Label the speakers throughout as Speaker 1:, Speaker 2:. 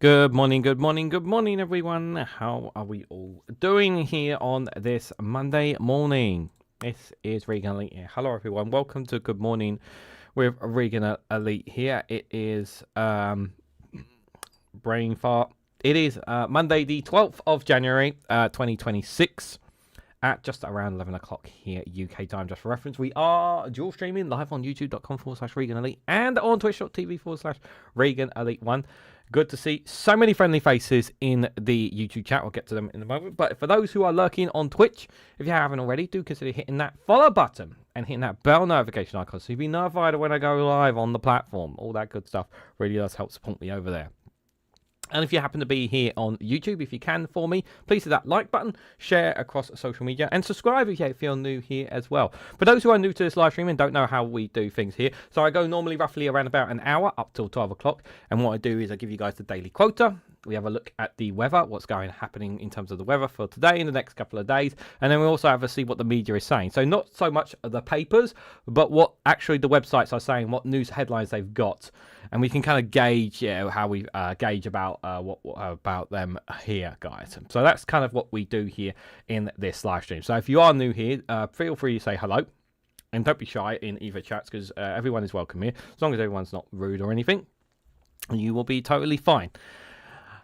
Speaker 1: Good morning, good morning, good morning, everyone. How are we all doing here on this Monday morning? This is Reganelite here. Hello, everyone. Welcome to Good Morning with Reganelite here. It is brain fart. It is Monday, the 12th of January, 2026. At just around 11 o'clock here, UK time, just for reference. We are dual streaming live on youtube.com/Reganelite and on twitch.tv/Reganelite1. Good to see so many friendly faces in the YouTube chat. We'll get to them in a moment. But for those who are lurking on Twitch, if you haven't already, do consider hitting that follow button and hitting that bell notification icon so you'll be notified when I go live on the platform. All that good stuff really does help support me over there. And if you happen to be here on YouTube, if you can for me, please hit that like button, share across social media, and subscribe if you're new here as well. For those who are new to this live stream and don't know how we do things here, so I go normally roughly around about an hour up till 12 o'clock. And what I do is I give you guys the daily quota. We have a look at the weather, what's happening in terms of the weather for today and the next couple of days. And then we also have to see what the media is saying. So not so much the papers, but what actually the websites are saying, what news headlines they've got. And we can kind of gauge how we gauge about what about them here, guys. So that's kind of what we do here in this live stream. So if you are new here, feel free to say hello. And don't be shy in either chats because everyone is welcome here. As long as everyone's not rude or anything, you will be totally fine.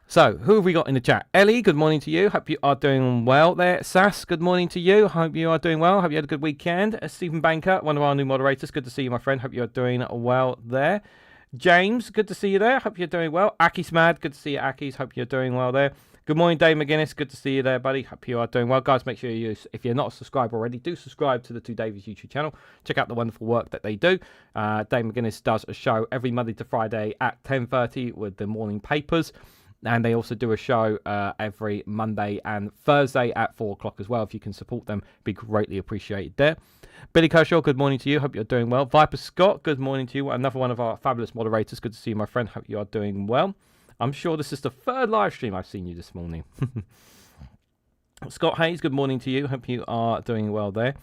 Speaker 1: So, who have we got in the chat? Ellie, good morning to you. Hope you are doing well there. Sass, good morning to you. Hope you are doing well. Hope you had a good weekend. Stephen Banker, one of our new moderators. Good to see you, my friend. Hope you are doing well there. James, good to see you there. Hope you're doing well. Aki's mad. Good to see you, Aki's. Hope you're doing well there. Good morning, Dave McGuinness. Good to see you there, buddy. Hope you are doing well. Guys, make sure if you're not subscribed already, do subscribe to the Two Davies YouTube channel. Check out the wonderful work that they do. Dave McGuinness does a show every Monday to Friday at 10:30 with the morning papers. And they also do a show every Monday and Thursday at 4 o'clock as well. If you can support them, be greatly appreciated there. Billy Kershaw, good morning to you. Hope you're doing well. Viper Scott, good morning to you. Another one of our fabulous moderators. Good to see you, my friend. Hope you are doing well. I'm sure this is the third live stream I've seen you this morning. Scott Hayes, good morning to you. Hope you are doing well there.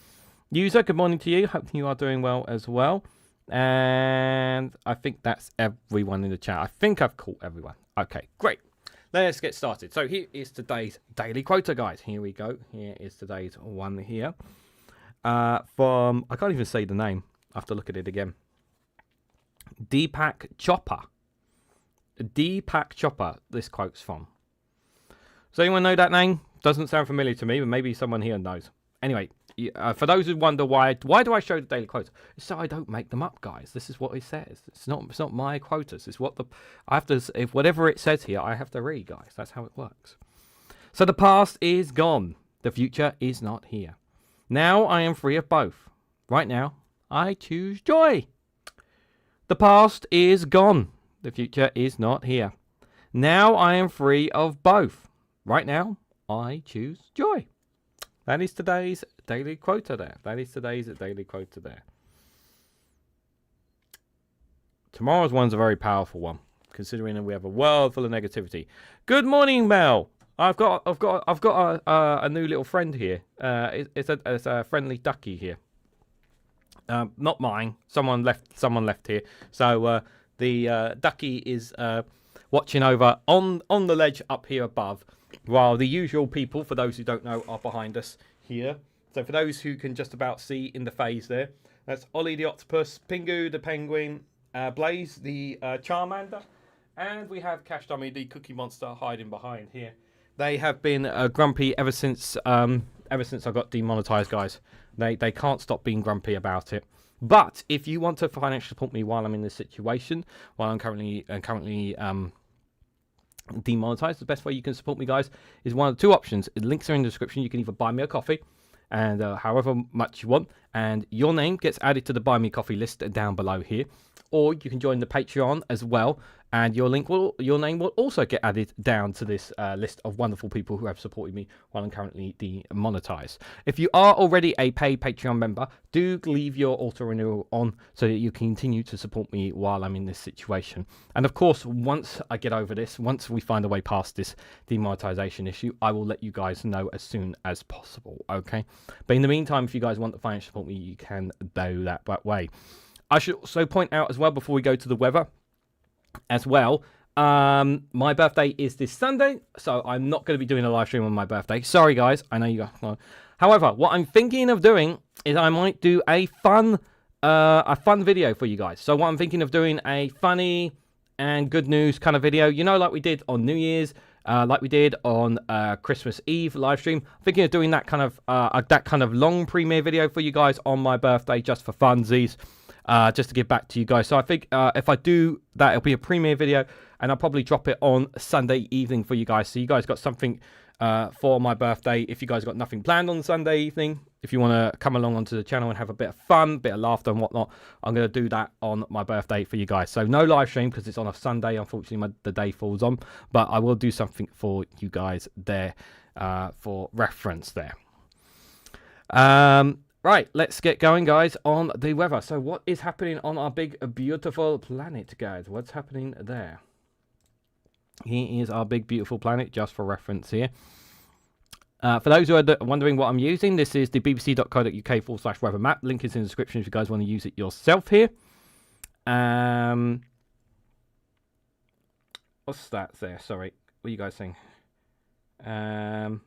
Speaker 1: User, good morning to you. Hope you are doing well as well. And I think that's everyone in the chat. I think I've caught everyone. Okay, great. Let's get started. So here is today's daily quota, guys. Here we go. Here is today's one here. From, I can't even say the name. I have to look at it again. Deepak Chopper. Deepak Chopper, this quote's from. Does anyone know that name? Doesn't sound familiar to me, but maybe someone here knows. Anyway, for those who wonder why do I show the daily quotas? It's so I don't make them up, guys. This is what it says. It's not my quotas. It's what I have to, if whatever it says here, I have to read, guys. That's how it works. So the past is gone. The future is not here. Now I am free of both. Right now, I choose joy. The past is gone. The future is not here. Now I am free of both. Right now, I choose joy. That is today's daily quota there. That is today's daily quota there. Tomorrow's one's a very powerful one, considering that we have a world full of negativity. Good morning, Mel. I've got a new little friend here. It's a friendly ducky here. Not mine. Someone left here. So the ducky is watching over on the ledge up here above, while the usual people, for those who don't know, are behind us here. So for those who can just about see in the phase there, that's Ollie the octopus, Pingu the penguin, Blaze the Charmander, and we have Cash Dummy the cookie monster hiding behind here. They have been grumpy ever since I got demonetized, guys. They can't stop being grumpy about it. But if you want to financially support me while I'm in this situation, while I'm currently demonetized, the best way you can support me, guys, is one of the two options. The links are in the description. You can either buy me a coffee, and however much you want, and your name gets added to the buy me coffee list down below here, or you can join the Patreon as well, and your name will also get added down to this list of wonderful people who have supported me while I'm currently demonetized. If you are already a paid Patreon member, do leave your auto renewal on so that you can continue to support me while I'm in this situation. And of course, once I get over this, once we find a way past this demonetization issue, I will let you guys know as soon as possible, okay? But in the meantime, if you guys want to financially support me, you can do that way. I should also point out as well, before we go to the weather, as well, My birthday is this Sunday, so I'm not going to be doing a live stream on my birthday. Sorry, guys. I know you guys. However, what I'm thinking of doing is I might do a fun video for you guys. So what I'm thinking of doing a funny and good news kind of video, you know, like we did on New Year's, like we did on Christmas Eve live stream. I'm thinking of doing that kind of long premiere video for you guys on my birthday, just for funsies, just to give back to you guys. So I think if I do that, it'll be a premiere video, and I'll probably drop it on Sunday evening for you guys. So you guys got something for my birthday. If you guys got nothing planned on Sunday evening, if you want to come along onto the channel and have a bit of fun, bit of laughter and whatnot, I'm going to do that on my birthday for you guys. So no live stream because it's on a Sunday. Unfortunately, the day falls on. But I will do something for you guys there for reference there. Right, let's get going, guys, on the weather. So what is happening on our big, beautiful planet, guys? What's happening there? Here is our big, beautiful planet, just for reference here. For those who are wondering what I'm using, this is the bbc.co.uk/weather map. Link is in the description if you guys want to use it yourself here. What's that there? Sorry. What are you guys saying? Having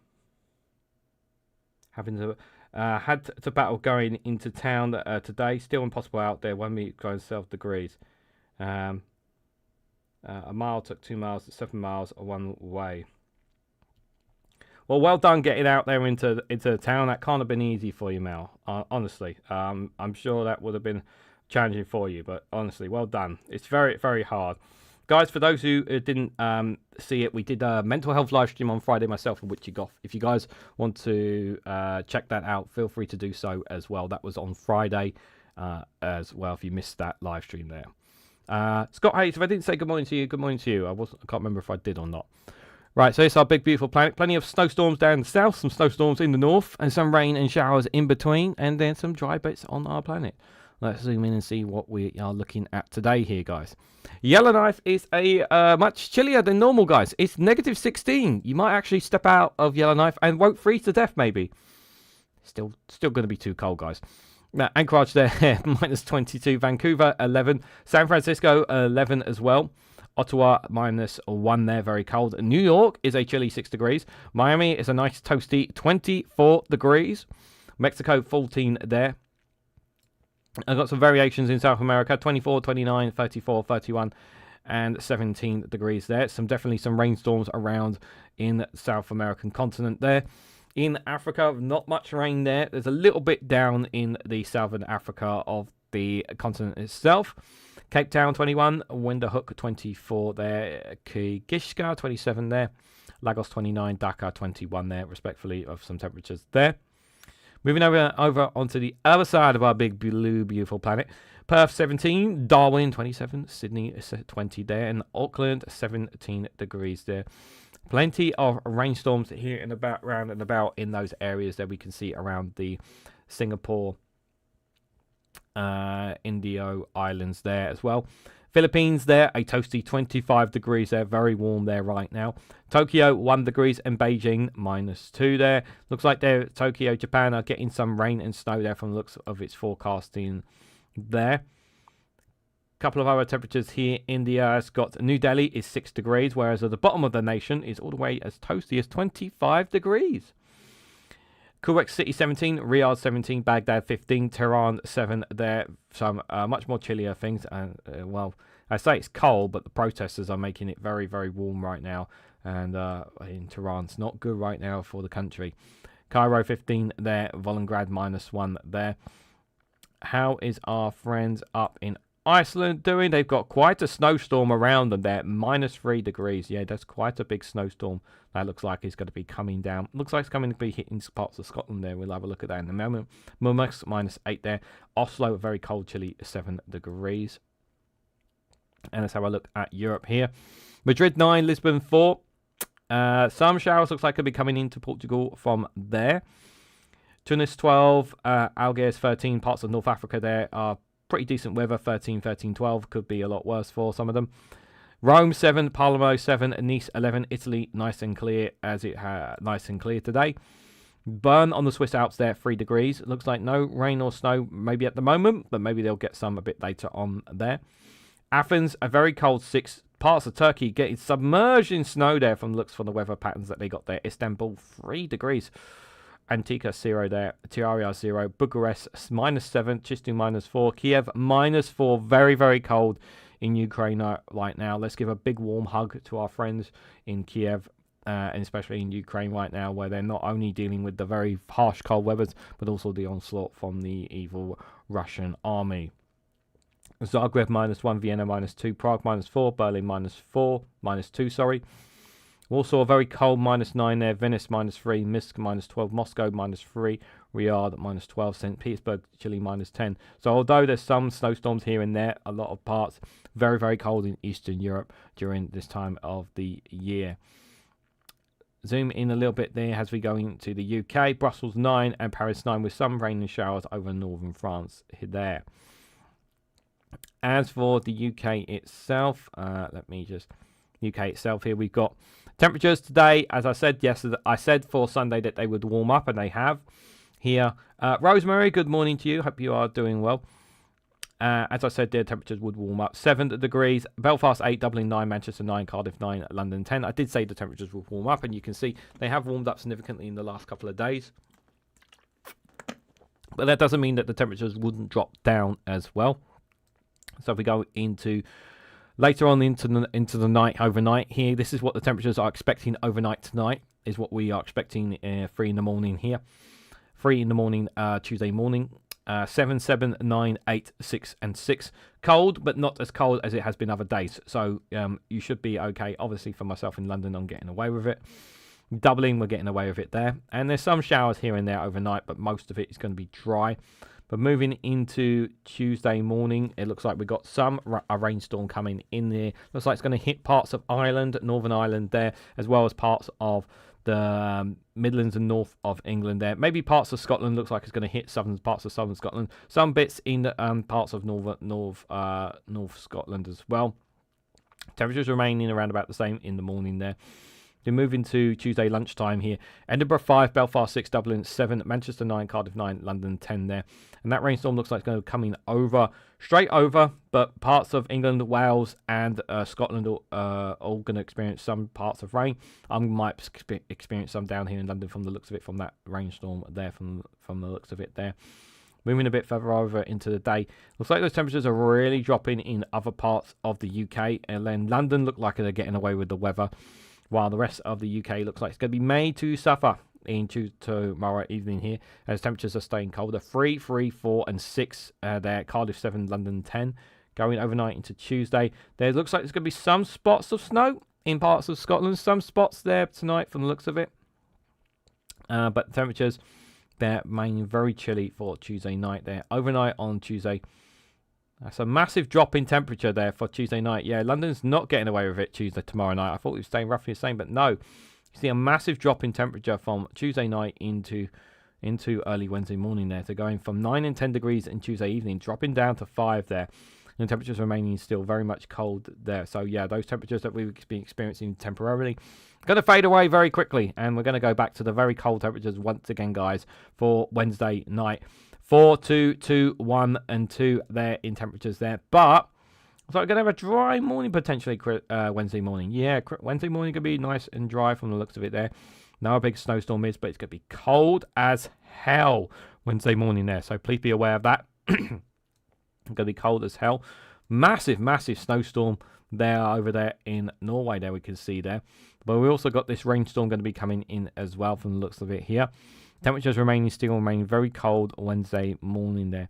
Speaker 1: to... had to battle going into town today. Still impossible out there. 1 minute going 12 degrees. A mile took 2 miles. 7 miles one way. Well, well done getting out there into town. That can't have been easy for you, Mel. Honestly, I'm sure that would have been challenging for you. But honestly, well done. It's very, very hard. Guys, for those who didn't see it, we did a mental health live stream on Friday, myself and Witchy Goth. If you guys want to check that out, feel free to do so as well. That was on Friday as well, if you missed that live stream there. Scott Hayes, if I didn't say good morning to you, good morning to you. I can't remember if I did or not. Right, so it's our big, beautiful planet. Plenty of snowstorms down the south, some snowstorms in the north, and some rain and showers in between, and then some dry bits on our planet. Let's zoom in and see what we are looking at today here, guys. Yellowknife is much chillier than normal, guys. It's -16. You might actually step out of Yellowknife and won't freeze to death, maybe. Still going to be too cold, guys. Now, Anchorage there, -22. Vancouver, 11. San Francisco, 11 as well. Ottawa, -1 there, very cold. New York is a chilly 6 degrees. Miami is a nice toasty 24 degrees. Mexico, 14 there. I've got some variations in South America, 24, 29, 34, 31, and 17 degrees there. Definitely some rainstorms around in the South American continent there. In Africa, not much rain there. There's a little bit down in the southern Africa of the continent itself. Cape Town, 21. Windhoek, 24 there. Kigishka, 27 there. Lagos, 29. Dakar, 21 there, respectfully, of some temperatures there. Moving over onto the other side of our big, blue, beautiful planet. Perth, 17. Darwin, 27. Sydney, 20 there. And Auckland, 17 degrees there. Plenty of rainstorms here and about, round and about in those areas that we can see around the Singapore, Indio Islands there as well. Philippines there, a toasty 25 degrees there, very warm there right now. Tokyo, 1 degrees, and Beijing, -2 there. Looks like Tokyo, Japan are getting some rain and snow there from the looks of its forecasting there. Couple of other temperatures here. India has got New Delhi is 6 degrees, whereas at the bottom of the nation is all the way as toasty as 25 degrees. Kuwait City, 17. Riyadh, 17. Baghdad, 15. Tehran, 7 there. Some much more chillier things. And well, I say it's cold, but the protesters are making it very, very warm right now. And in Tehran, it's not good right now for the country. Cairo, 15 there. Volgograd, -1 there. How is our friends up in Iceland doing? They've got quite a snowstorm around them there, -3 degrees. Yeah, that's quite a big snowstorm. That looks like it's going to be coming down. Looks like it's coming to be hitting parts of Scotland there. We'll have a look at that in a moment. Murmansk, -8 there. Oslo, very cold, chilly, 7 degrees. And let's have a look at Europe here. Madrid, 9. Lisbon, 4. Some showers looks like could be coming into Portugal from there. Tunis, 12. Algiers, 13. Parts of North Africa there are pretty decent weather, 13, 13, 12. Could be a lot worse for some of them. Rome, 7. Palermo, 7. Nice, 11. Italy, nice and clear nice and clear today. Bern on the Swiss Alps there, 3 degrees. It looks like no rain or snow maybe at the moment, but maybe they'll get some a bit later on there. Athens, a very cold 6 parts of Turkey getting submerged in snow there from looks from the weather patterns that they got there. Istanbul, 3 degrees. Antica 0 there. Tiaria 0. Bucharest -7. Chistu -4. Kiev -4. Very, very cold in Ukraine right now. Let's give a big warm hug to our friends in Kiev. And especially in Ukraine right now, where they're not only dealing with the very harsh cold weathers, but also the onslaught from the evil Russian army. Zagreb -1, Vienna -2, Prague -4, Berlin -2, sorry. Warsaw very cold, -9 there, Venice -3, Minsk -12, Moscow -3, Riyadh -12, St. Petersburg, Chile -10. So although there's some snowstorms here and there, a lot of parts very, very cold in Eastern Europe during this time of the year. Zoom in a little bit there as we go into the UK. Brussels 9 and Paris 9 with some rain and showers over northern France there. As for the UK itself, UK itself here, we've got temperatures today. As I said yesterday, I said for Sunday that they would warm up, and they have here. Rosemary, good morning to you. Hope you are doing well. As I said, their temperatures would warm up. 7 degrees, Belfast 8, Dublin 9, Manchester 9, Cardiff 9, London 10. I did say the temperatures would warm up, and you can see they have warmed up significantly in the last couple of days. But that doesn't mean that the temperatures wouldn't drop down as well. So if we go into later on into the night, overnight here, this is what the temperatures are expecting overnight tonight, is what we are expecting 3 in the morning here. 3 in the morning, Tuesday morning. 7, 9, 8, 6, and 6. Cold, but not as cold as it has been other days. So you should be okay. Obviously, for myself in London, I'm getting away with it. Dublin, we're getting away with it there. And there's some showers here and there overnight, but most of it is going to be dry. But moving into Tuesday morning, it looks like we've got a rainstorm coming in there. Looks like it's going to hit parts of Ireland, Northern Ireland there, as well as parts of the Midlands and north of England there. Maybe parts of Scotland. Looks like it's going to hit parts of southern Scotland. Some bits in parts of North Scotland as well. Temperatures remaining around about the same in the morning there. Then moving to Tuesday lunchtime here. Edinburgh 5, Belfast 6, Dublin 7, Manchester 9, Cardiff 9, London 10 there. And that rainstorm looks like it's going to come in straight over, but parts of England, Wales and Scotland are all going to experience some parts of rain. I might experience some down here in London from the looks of it, from that rainstorm there, from the looks of it there. Moving a bit further over into the day, looks like those temperatures are really dropping in other parts of the UK. And then London look like they're getting away with the weather, while the rest of the UK looks like it's going to be made to suffer into tomorrow evening here, as temperatures are staying colder. 3, 4, and 6 there. Cardiff 7, London 10. Going overnight into Tuesday, there looks like there's going to be some spots of snow in parts of Scotland. Some spots there tonight from the looks of it. But temperatures, they're remaining very chilly for Tuesday night there. Overnight on Tuesday, that's a massive drop in temperature there for Tuesday night. Yeah, London's not getting away with it tomorrow night. I thought we were staying roughly the same, but no. You see a massive drop in temperature from Tuesday night into early Wednesday morning there. So going from 9 and 10 degrees in Tuesday evening, dropping down to 5 there. And temperatures remaining still very much cold there. So yeah, those temperatures that we've been experiencing temporarily going to fade away very quickly. And we're going to go back to the very cold temperatures once again, guys, for Wednesday night. 4, 2, 2, 1, and 2 there in temperatures there. But so we're going to have a dry morning potentially Wednesday morning. Yeah, Wednesday morning going to be nice and dry from the looks of it there. No big snowstorm is, but it's going to be cold as hell Wednesday morning there. So please be aware of that. It's going to be cold as hell. Massive, massive snowstorm there over there in Norway there we can see there. But we also got this rainstorm going to be coming in as well from the looks of it here. Temperatures remaining very cold Wednesday morning there.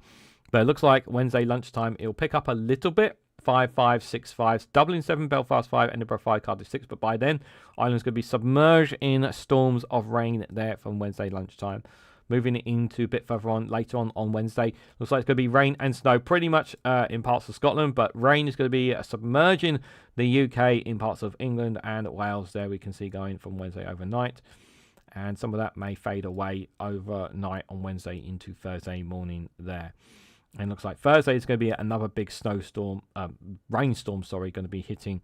Speaker 1: But it looks like Wednesday lunchtime, it'll pick up a little bit. 5, 5, 6, 5. Dublin 7, Belfast 5, Edinburgh 5, Cardiff 6. But by then, Ireland's going to be submerged in storms of rain there from Wednesday lunchtime. Moving into a bit further on, later on Wednesday. Looks like it's going to be rain and snow pretty much in parts of Scotland. But rain is going to be submerging the UK in parts of England and Wales there we can see going from Wednesday overnight. And some of that may fade away overnight on Wednesday into Thursday morning there. And looks like Thursday is going to be another big rainstorm, going to be hitting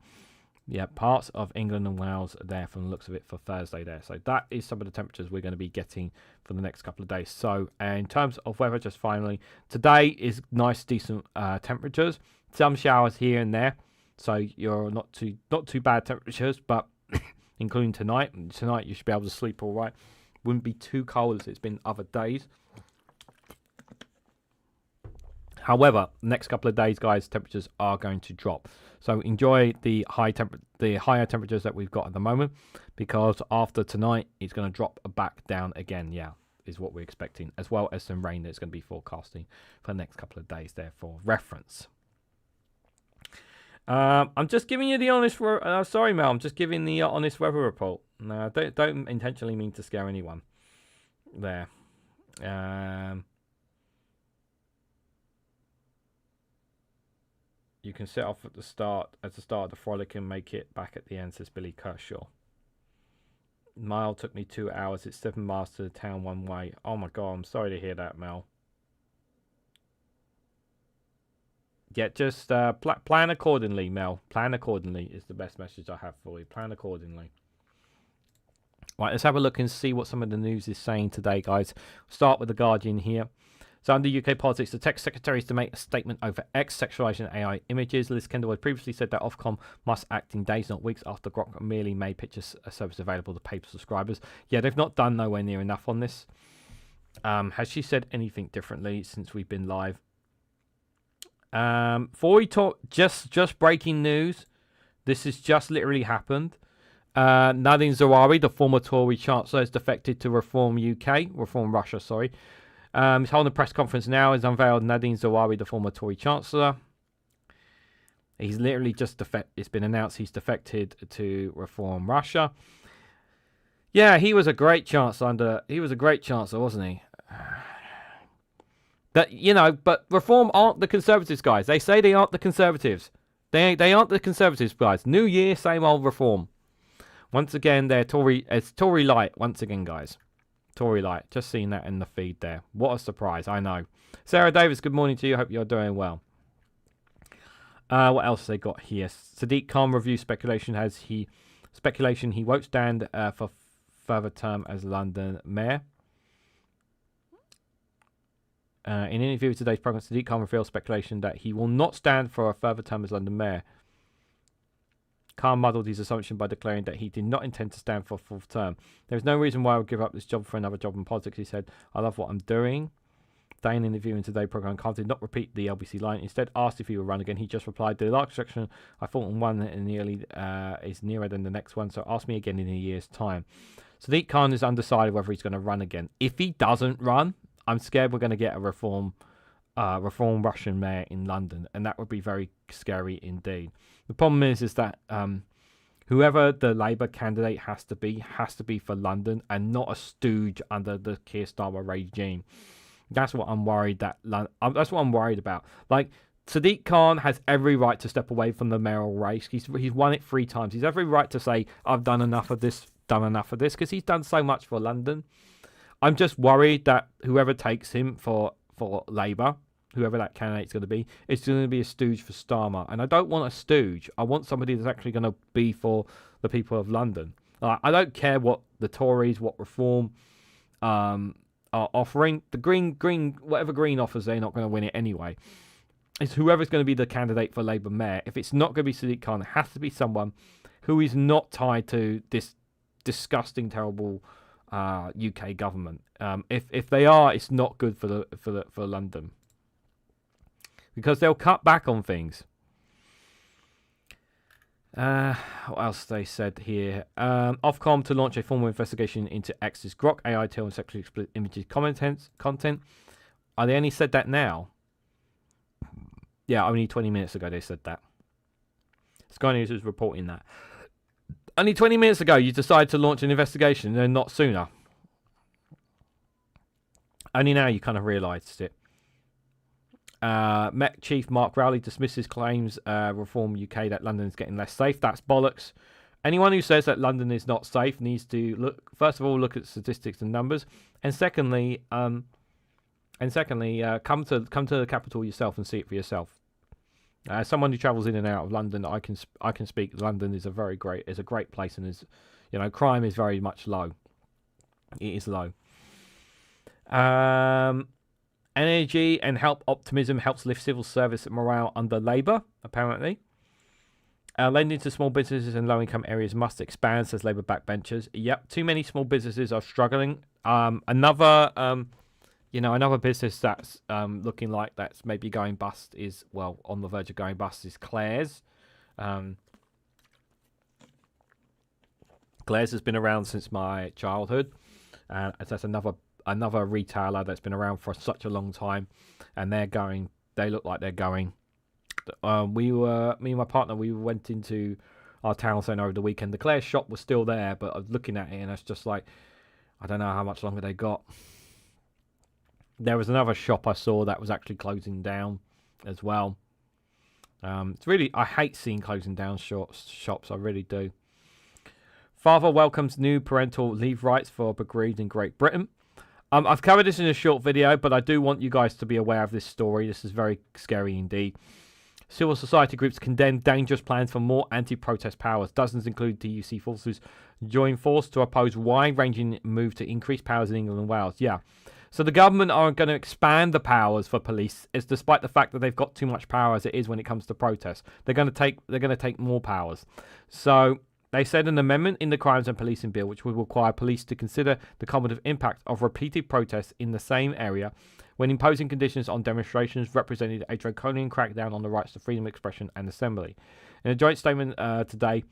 Speaker 1: parts of England and Wales there from the looks of it for Thursday there. So that is some of the temperatures we're going to be getting for the next couple of days. So in terms of weather, just finally, today is nice, decent temperatures. Some showers here and there. So you're not too bad temperatures, but including tonight. Tonight you should be able to sleep all right. Wouldn't be too cold as it's been other days. However, next couple of days, guys, temperatures are going to drop. So enjoy the higher temperatures that we've got at the moment, because after tonight, it's going to drop back down again. Yeah, is what we're expecting, as well as some rain that's going to be forecasting for the next couple of days there for reference. I'm just giving you the honest. Sorry, Mel. I'm just giving the honest weather report. No, don't intentionally mean to scare anyone. There. You can set off at the start of the frolic and make it back at the end, says Billy Kershaw. Mile took me 2 hours. It's 7 miles to the town one way. Oh my god, I'm sorry to hear that, Mel. Yeah, just plan accordingly, Mel. Plan accordingly is the best message I have for you. Plan accordingly. Right, let's have a look and see what some of the news is saying today, guys. Start with The Guardian here. So under UK politics, the tech secretary is to make a statement over X sexualization AI images. Liz Kendall had previously said that Ofcom must act in days, not weeks, after Grok merely made picture service available to paid subscribers. Yeah, they've not done nowhere near enough on this. Has she said anything differently since we've been live? Before we talk, just breaking news. This has just literally happened. Nadine Zawari, the former Tory Chancellor, has defected to Reform Russia, sorry. He's holding a press conference now. He's unveiled Nadine Zawari, the former Tory Chancellor. He's literally just it's been announced he's defected to Reform Russia. Yeah, he was a great chancellor wasn't he? But Reform aren't the Conservatives, guys. They say they aren't the Conservatives. They aren't the Conservatives, guys. New year, same old Reform. Once again, they're Tory. It's Tory light once again, guys. Tory light. Just seeing that in the feed there. What a surprise, I know. Sarah Davis, good morning to you. Hope you're doing well. What else have they got here? Sadiq Khan reviews speculation he won't stand for further term as London mayor. In an interview with today's programme, Sadiq Khan revealed speculation that he will not stand for a further term as London mayor. Khan muddled his assumption by declaring that he did not intend to stand for a full term. There is no reason why I would give up this job for another job in politics, he said. I love what I'm doing. Day in interview in today's programme, Khan did not repeat the LBC line. Instead, asked if he would run again. He just replied, the last section I thought on one is nearer than the next one, so ask me again in a year's time. Sadiq Khan is undecided whether he's going to run again. If he doesn't run, I'm scared we're going to get a reform Russian mayor in London, and that would be very scary indeed. The problem is that whoever the Labour candidate has to be for London and not a stooge under the Keir Starmer regime. That's what I'm worried that's what I'm worried about. Like, Sadiq Khan has every right to step away from the mayoral race. He's won it 3 times. He's every right to say, I've done enough of this, because he's done so much for London. I'm just worried that whoever takes him for Labour, whoever that candidate's going to be, it's going to be a stooge for Starmer. And I don't want a stooge. I want somebody that's actually going to be for the people of London. I don't care what the Tories, what Reform are offering. The Green, whatever Green offers, they're not going to win it anyway. It's whoever's going to be the candidate for Labour mayor. If it's not going to be Sadiq Khan, it has to be someone who is not tied to this disgusting, terrible UK government. If they are, it's not good for London, because they'll cut back on things. What else they said here? Ofcom to launch a formal investigation into X's Grok AI tool and sexually explicit images content. They only said that now? Yeah, only 20 minutes ago they said that. Sky News is reporting that. Only 20 minutes ago you decided to launch an investigation, and not sooner. Only now you kind of realised it. Met Chief Mark Rowley dismisses claims Reform UK that London is getting less safe. That's bollocks. Anyone who says that London is not safe needs to look at statistics and numbers, and secondly, come to the capital yourself and see it for yourself. As someone who travels in and out of London, I can speak. London is a great place, and crime is very much low. It is low. Energy and help optimism helps lift civil service morale under Labour, apparently. Lending to small businesses in low-income areas must expand, says Labour backbenchers. Yep, too many small businesses are struggling. Another business that's looking like that's maybe going bust is, well, on the verge of going bust is Claire's. Claire's has been around since my childhood. That's another retailer that's been around for such a long time, and they look like they're going. Me and my partner, we went into our town centre over the weekend. The Claire's shop was still there, but I was looking at it and it's just like, I don't know how much longer they got. There was another shop I saw that was actually closing down as well. It's really, I hate seeing closing down shops. I really do. Father welcomes new parental leave rights for bereaved in Great Britain. I've covered this in a short video, but I do want you guys to be aware of this story. This is very scary indeed. Civil society groups condemn dangerous plans for more anti-protest powers. Dozens, including DUC forces, join force to oppose wide-ranging move to increase powers in England and Wales. Yeah. So the government aren't going to expand the powers for police, is despite the fact that they've got too much power as it is when it comes to protests. They're going to take more powers. So they said an amendment in the Crimes and Policing Bill, which would require police to consider the cumulative impact of repeated protests in the same area when imposing conditions on demonstrations, represented a draconian crackdown on the rights to freedom of expression and assembly. In a joint statement today,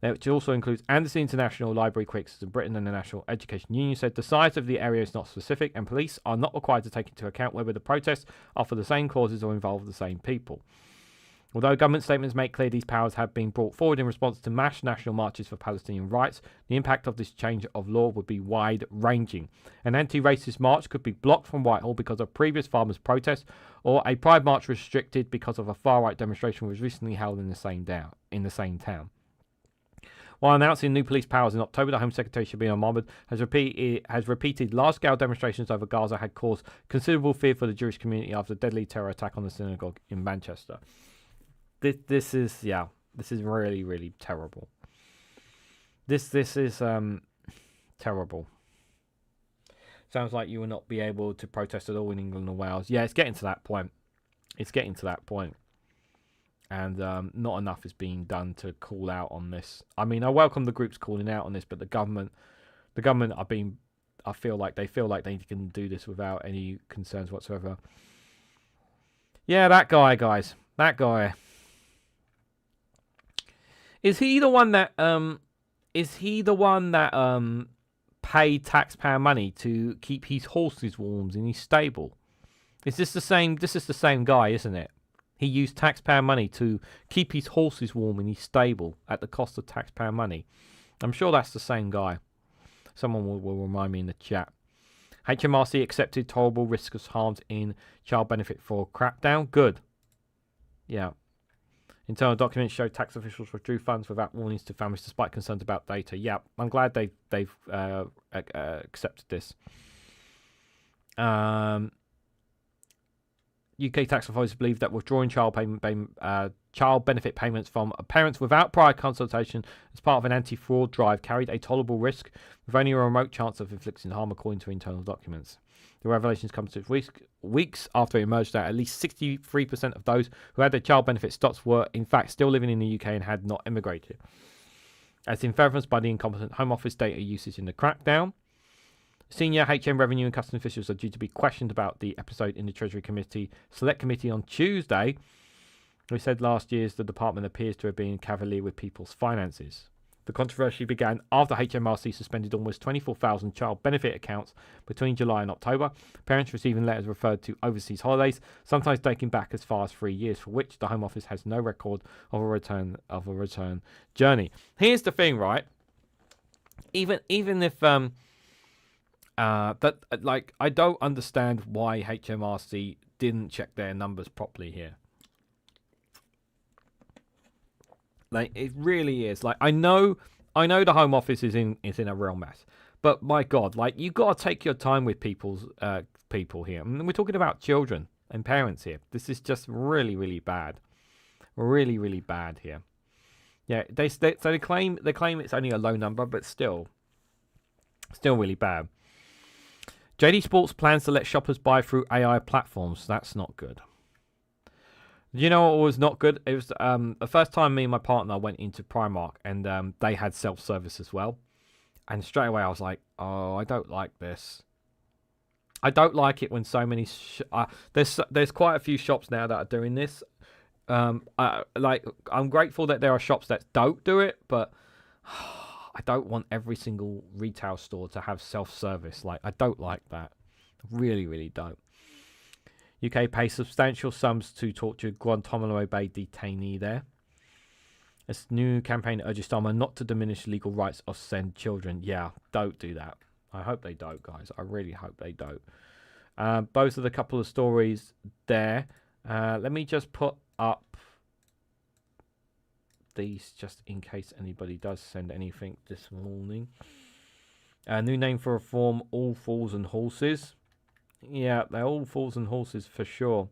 Speaker 1: which also includes Amnesty International, Library Critics of Britain and the National Education Union, said the size of the area is not specific and police are not required to take into account whether the protests are for the same causes or involve the same people. Although government statements make clear these powers have been brought forward in response to mass national marches for Palestinian rights, the impact of this change of law would be wide-ranging. An anti-racist march could be blocked from Whitehall because of previous farmers' protests, or a pride march restricted because of a far-right demonstration was recently held in the same town. While announcing new police powers in October, the Home Secretary Shabir Mohammed has repeated large-scale demonstrations over Gaza had caused considerable fear for the Jewish community after the deadly terror attack on the synagogue in Manchester. This is really, really terrible. This is terrible. Sounds like you will not be able to protest at all in England and Wales. Yeah, it's getting to that point. And not enough is being done to call out on this. I mean, I welcome the groups calling out on this, but the government I feel like they can do this without any concerns whatsoever. Yeah, that guy, guys. That guy. Is he the one that paid taxpayer money to keep his horses warm in his stable? Is this the same? This is the same guy, isn't it? He used taxpayer money to keep his horses warm in his stable at the cost of taxpayer money. I'm sure that's the same guy. Someone will remind me in the chat. HMRC accepted tolerable risk of harms in child benefit for crackdown. Good. Yeah. Internal documents show tax officials withdrew funds without warnings to families despite concerns about data. Yeah, I'm glad they've accepted this. UK tax authorities believe that withdrawing child benefit payments from parents without prior consultation as part of an anti-fraud drive carried a tolerable risk with only a remote chance of inflicting harm, according to internal documents. The revelations come 6 weeks after it emerged that at least 63% of those who had their child benefit stops were in fact still living in the UK and had not immigrated. As in furtherance by the incompetent Home Office data usage in the crackdown, senior HM revenue and customs officials are due to be questioned about the episode in the Treasury Committee Select Committee on Tuesday. We said last year's the department appears to have been cavalier with people's finances. The controversy began after HMRC suspended almost 24,000 child benefit accounts between July and October. Parents receiving letters referred to overseas holidays, sometimes dating back as far as 3 years, for which the Home Office has no record of a return journey. Here's the thing, right? Even if I don't understand why HMRC didn't check their numbers properly here. Like, it really is. Like, I know the Home Office is in a real mess, but my God, like, you got to take your time with people here. I mean, we're talking about children and parents here. This is just really, really bad, really, really bad here. Yeah, they claim it's only a low number, but still really bad. JD Sports plans to let shoppers buy through AI platforms. That's not good. You know what was not good? It was the first time me and my partner went into Primark, and they had self-service as well. And straight away I was like, oh, I don't like this. I don't like it when so many... there's quite a few shops now that are doing this. Like, I'm grateful that there are shops that don't do it, but I don't want every single retail store to have self-service. Like, I don't like that. Really, really don't. UK pays substantial sums to torture Guantanamo Bay detainee there. This new campaign urges Starmer not to diminish legal rights of send children. Yeah, don't do that. I hope they don't, guys. I really hope they don't. Those are the couple of stories there. Let me just put up these just in case anybody does send anything this morning. New name for reform, all fools and horses. Yeah, they're all fools and horses for sure.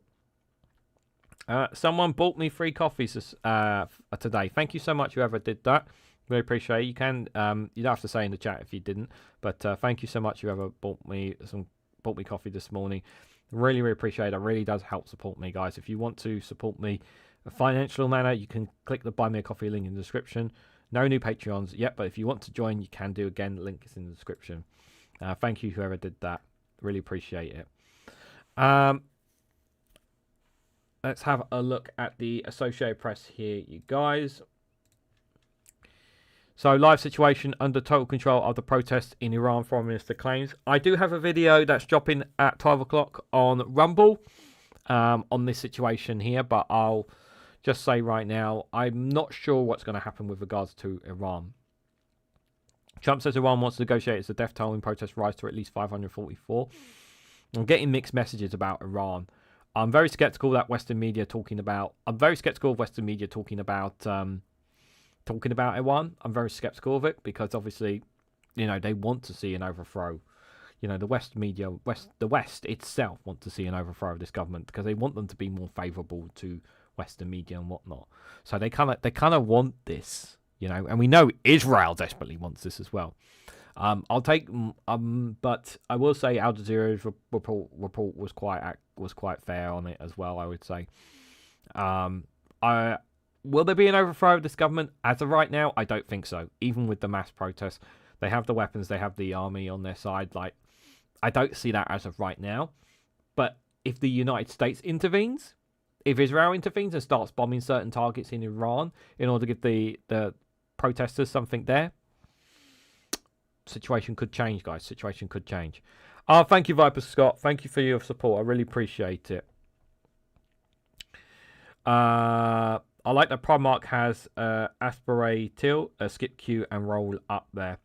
Speaker 1: Someone bought me 3 coffees today. Thank you so much, whoever did that. Really appreciate it. You can you don't have to say in the chat if you didn't, but thank you so much, whoever bought me coffee this morning. Really, really appreciate it. It really does help support me, guys. If you want to support me in a financial manner, you can click the Buy Me a Coffee link in the description. No new Patreons yet, but if you want to join, you can do. Again, the link is in the description. Thank you, whoever did that. Really appreciate it. Let's have a look at the Associated Press here, you guys. So, live situation under total control of the protests in Iran, Foreign Minister claims. I do have a video that's dropping at 12 o'clock on Rumble on this situation here, but I'll just say right now, I'm not sure what's going to happen with regards to Iran. Trump says Iran wants to negotiate as the death toll in protests rise to at least 544. I'm getting mixed messages about Iran. I'm very skeptical that Western media talking about. I'm very skeptical of Western media talking about Iran. I'm very skeptical of it because obviously, you know, they want to see an overthrow. You know, the the West itself want to see an overthrow of this government because they want them to be more favourable to Western media and whatnot. So they kind of want this, you know, and we know Israel desperately wants this as well. But I will say Al Jazeera's report was quite fair on it as well. I would say. Will there be an overthrow of this government? As of right now, I don't think so. Even with the mass protests, they have the weapons, they have the army on their side. Like, I don't see that as of right now. But if the United States intervenes, if Israel intervenes and starts bombing certain targets in Iran in order to give the protesters something there, situation could change, guys. Situation could change. Thank you, Viper Scott. Thank you for your support. I really appreciate it. I like that Primark has Aspirate Till, Skip Queue, and Roll Up there.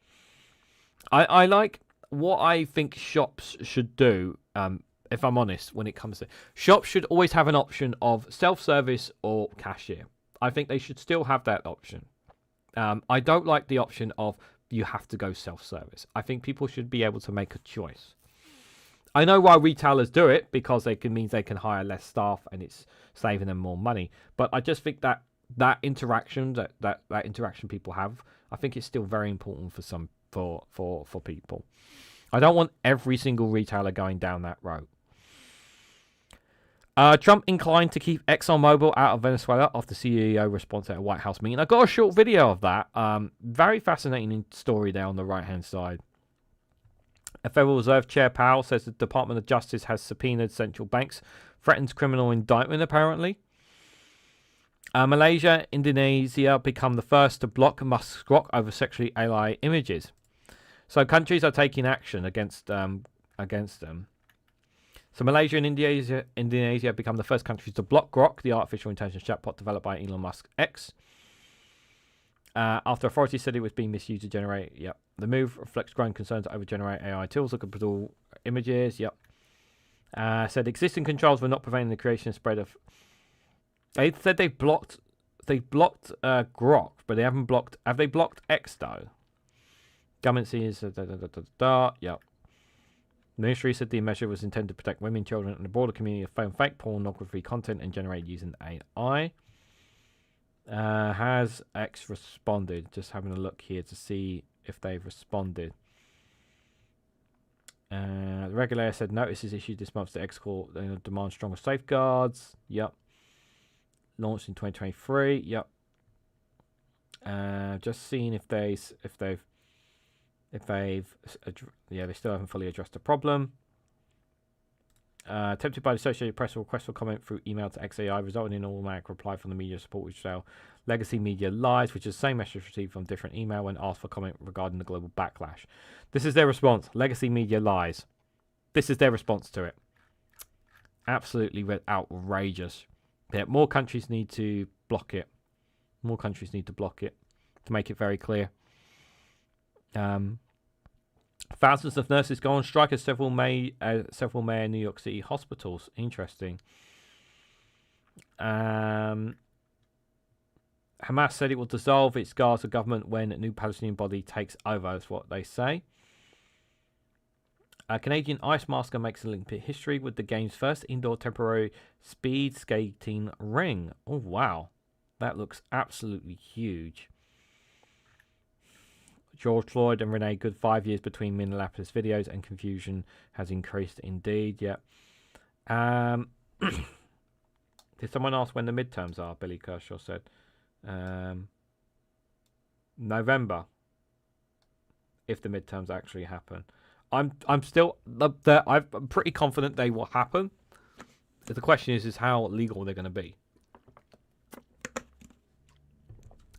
Speaker 1: I like what I think shops should do, if I'm honest, when it comes to... Shops should always have an option of self-service or cashier. I think they should still have that option. I don't like the option of you have to go self-service. I think people should be able to make a choice. I know why retailers do it, because means they can hire less staff and it's saving them more money. But I just think that interaction that interaction people have, I think it's still very important for people. I don't want every single retailer going down that road. Trump inclined to keep ExxonMobil out of Venezuela after CEO response at a White House meeting. I got a short video of that. Very fascinating story there on the right-hand side. A Federal Reserve Chair Powell says the Department of Justice has subpoenaed central banks, threatens criminal indictment apparently. Malaysia, Indonesia become the first to block Musk's grok over sexually allied images. So countries are taking action against them. So Malaysia and Indonesia have become the first countries to block Grok, the artificial intelligence chatbot developed by Elon Musk X. After authorities said it was being misused to generate, the move reflects growing concerns over generate AI tools that could produce images, said existing controls were not preventing the creation and spread of... They said they blocked Grok, but they haven't blocked... Have they blocked X, though? Government sees... Ministry said the measure was intended to protect women, children, and the broader community from fake pornography content and generated using AI. Has X responded? Just having a look here to see if they've responded. The regulator said notice is issued this month to X Court. They demand stronger safeguards. Yep. launched in 2023. Yep. Just seeing if they still haven't fully addressed the problem. Tempted by the Associated Press, a request for comment through email to XAI resulted in an automatic reply from the media support which say legacy media lies, which is the same message received from different email when asked for comment regarding the global backlash. This is their response. Legacy media lies. This is their response to it. Absolutely outrageous. Yeah, more countries need to block it. More countries need to block it to make it very clear. Thousands of nurses go on strike at several mayor New York City hospitals. Interesting. Hamas said it will dissolve its Gaza government when a new Palestinian body takes over. That's what they say. A Canadian ice masker makes Olympic history with the game's first indoor temporary speed skating ring. Oh, wow. That looks absolutely huge. George Floyd and Renee Good, 5 years between Minneapolis videos, and confusion has increased indeed. Yep. Did someone ask when the midterms are? Billy Kershaw said. November. If the midterms actually happen. I'm pretty confident they will happen. The question is how legal they're going to be.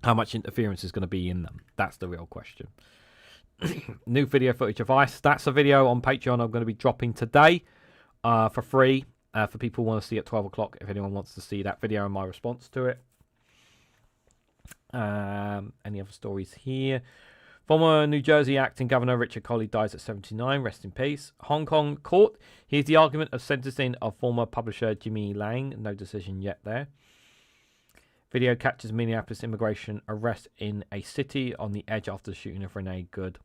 Speaker 1: How much interference is going to be in them? That's the real question. New video footage of ICE. That's a video on Patreon I'm going to be dropping today for free for people who want to see at 12 o'clock. If anyone wants to see that video and my response to it. Any other stories here? Former New Jersey acting governor Richard Colley dies at 79. Rest in peace. Hong Kong court. Here's the argument of sentencing of former publisher Jimmy Lang. No decision yet there. Video captures Minneapolis immigration arrest in a city on the edge after the shooting of Renee Good.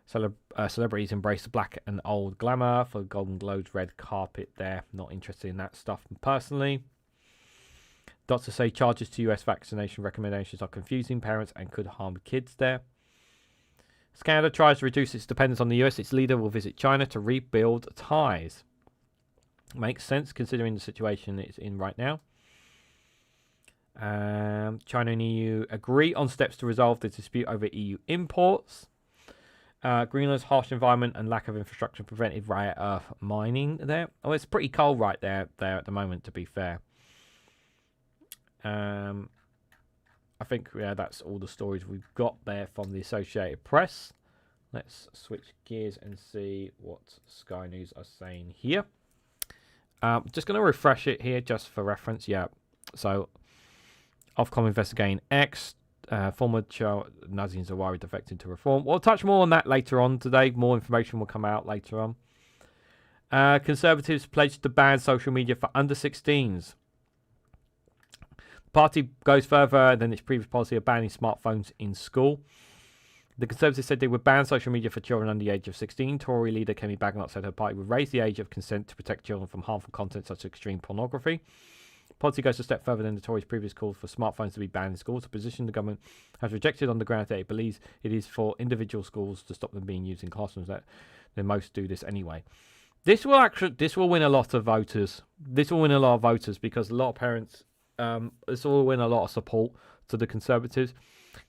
Speaker 1: Celebrities embrace black and old glamour for Golden Globes red carpet there. Not interested in that stuff personally. Doctors say charges to US vaccination recommendations are confusing parents and could harm kids there. Canada tries to reduce its dependence on the US. Its leader will visit China to rebuild ties. Makes sense considering the situation it's in right now. China and EU agree on steps to resolve the dispute over EU imports. Greenland's harsh environment and lack of infrastructure prevented rare earth mining there. Oh, it's pretty cold right there at the moment, to be fair. I think that's all the stories we've got there from the Associated Press. Let's switch gears and see what Sky News are saying here. Just going to refresh it here just for reference. Yeah, so Ofcom investigating X. Former child Nazim Zawahiri defected to reform. We'll touch more on that later on today. More information will come out later on. Conservatives pledged to ban social media for under 16s. The party goes further than its previous policy of banning smartphones in school. The Conservatives said they would ban social media for children under the age of 16. Tory leader Kemi Badenoch said her party would raise the age of consent to protect children from harmful content such as extreme pornography. The policy goes a step further than the Tories' previous call for smartphones to be banned in schools. A position the government has rejected on the ground that it believes it is for individual schools to stop them being used in classrooms. That they most do this anyway. This will win a lot of voters. This will win a lot of voters because a lot of parents. This will win a lot of support to the Conservatives.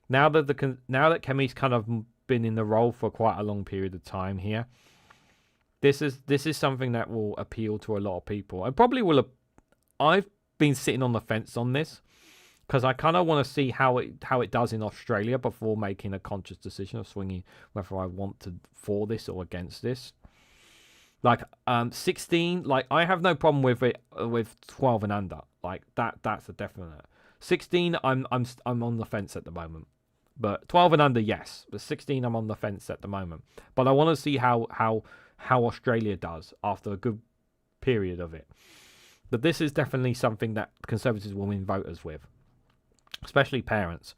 Speaker 1: Now that Kemi's kind of been in the role for quite a long period of time here, this is something that will appeal to a lot of people. I probably will. I've been sitting on the fence on this because I kind of want to see how it does in Australia before making a conscious decision of swinging whether I want to for this or against this. Like 16, like I have no problem with it with 12 and under. Like that's a definite. 16, I'm on the fence at the moment. But 12 and under, yes. But 16, I'm on the fence at the moment. But I want to see how Australia does after a good period of it. But this is definitely something that Conservatives will win voters with, especially parents.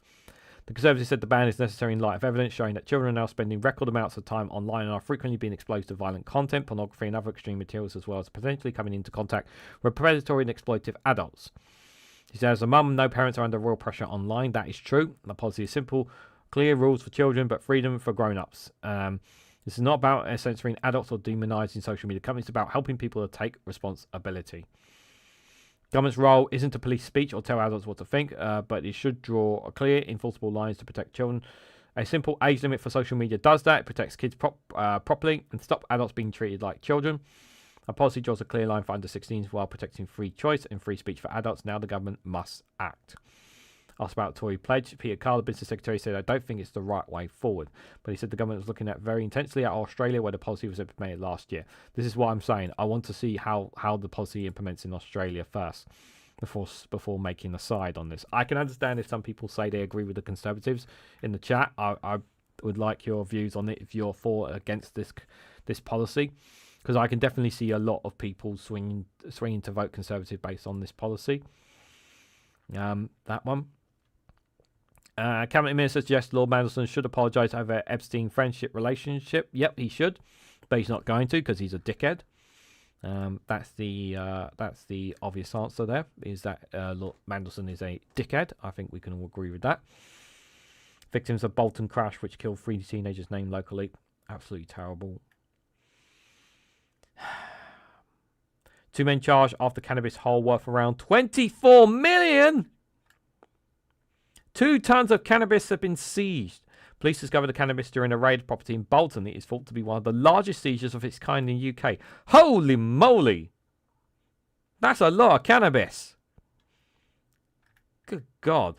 Speaker 1: The Conservatives said the ban is necessary in light of evidence showing that children are now spending record amounts of time online and are frequently being exposed to violent content, pornography, and other extreme materials, as well as potentially coming into contact with predatory and exploitative adults. He said, as a mum, no parents are under real pressure online. That is true. The policy is simple, clear rules for children, but freedom for grown-ups. This is not about censoring adults or demonizing social media companies. It's about helping people to take responsibility. Government's role isn't to police speech or tell adults what to think, but it should draw a clear, enforceable lines to protect children. A simple age limit for social media does that. It protects kids properly and stop adults being treated like children. A policy draws a clear line for under 16s while protecting free choice and free speech for adults. Now the government must act. Asked about Tory pledge, Peter Carr, the business secretary, said, I don't think it's the right way forward. But he said the government was looking at very intensely at Australia, where the policy was implemented last year. This is what I'm saying. I want to see how the policy implements in Australia first before making a side on this. I can understand if some people say they agree with the Conservatives in the chat. I would like your views on it if you're for or against this policy, because I can definitely see a lot of people swinging to vote Conservative based on this policy. That one. Cabinet Minister suggests Lord Mandelson should apologise over Epstein friendship relationship. Yep, he should, but he's not going to because he's a dickhead. That's the obvious answer there, is that Lord Mandelson is a dickhead. I think we can all agree with that. Victims of Bolton crash, which killed 3 teenagers named locally. Absolutely terrible. 2 men charged after cannabis haul worth around 24 million. 2 tons of cannabis have been seized. Police discovered the cannabis during a raid property in Bolton. It is thought to be one of the largest seizures of its kind in the UK. Holy moly! That's a lot of cannabis. Good God.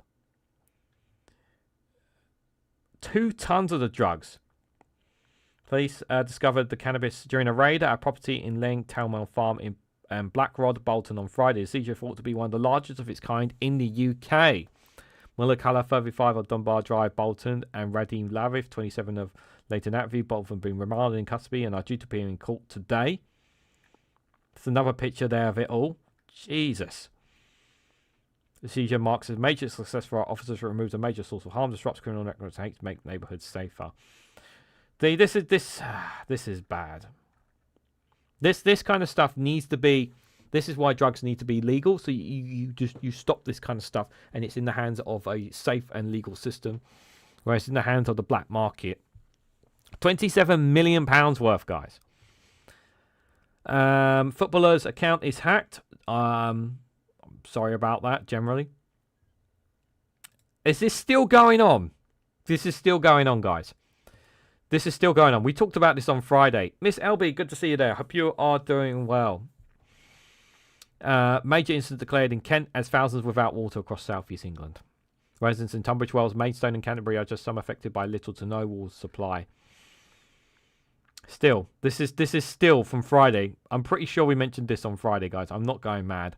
Speaker 1: 2 tons of the drugs. Police discovered the cannabis during a raid at a property in Leng Talmel Farm in Blackrod, Bolton on Friday. The seizure thought to be one of the largest of its kind in the UK. Mullakala, 35 of Dunbar Drive, Bolton, and Radim Lavif, 27 of Leighton Atview, both have been remanded in custody and are due to appear in court today. There's another picture there of it all. Jesus. The seizure marks a major success for our officers who removes a major source of harm, disrupts criminal networks, and to make neighbourhoods safer. This is bad. This kind of stuff needs to be. This is why drugs need to be legal. So you stop this kind of stuff, and it's in the hands of a safe and legal system, whereas in the hands of the black market. £27 million worth, guys. Footballer's account is hacked. I'm sorry about that. Generally, is this still going on? This is still going on, guys. This is still going on. We talked about this on Friday. Miss LB, good to see you there. Hope you are doing well. Major incident declared in Kent as thousands without water across South East England. Residents in Tunbridge Wells, Maidstone and Canterbury are just some affected by little to no water supply. Still, this is still from Friday. I'm pretty sure we mentioned this on Friday, guys. I'm not going mad.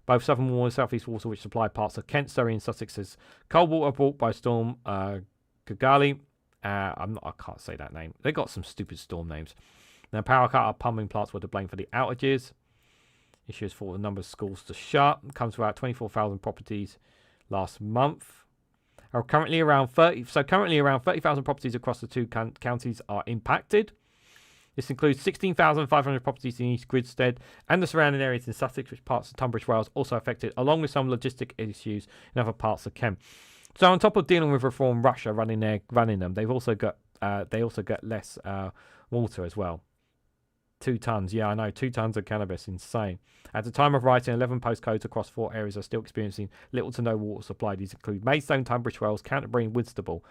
Speaker 1: Both Southern Water and South East Water, which supply parts of Kent, Surrey and Sussex, says cold water brought by Storm Gagali. I can't say that name. They got some stupid storm names. Now, power cut, our pumping plants were to blame for the outages. Issues for the number of schools to shut. Comes to about 24,000 properties last month. Currently around 30,000 properties across the 2 counties are impacted. This includes 16,500 properties in East Gridstead and the surrounding areas in Sussex, which parts of Tunbridge Wells also affected, along with some logistic issues in other parts of Kent. So on top of dealing with Reform Russia running them, they've also got less water as well. 2 tons, yeah, I know, 2 tons of cannabis, insane. At the time of writing, 11 postcodes across 4 areas are still experiencing little to no water supply. These include Maidstone, Tunbridge Wells, Canterbury and Whitstable.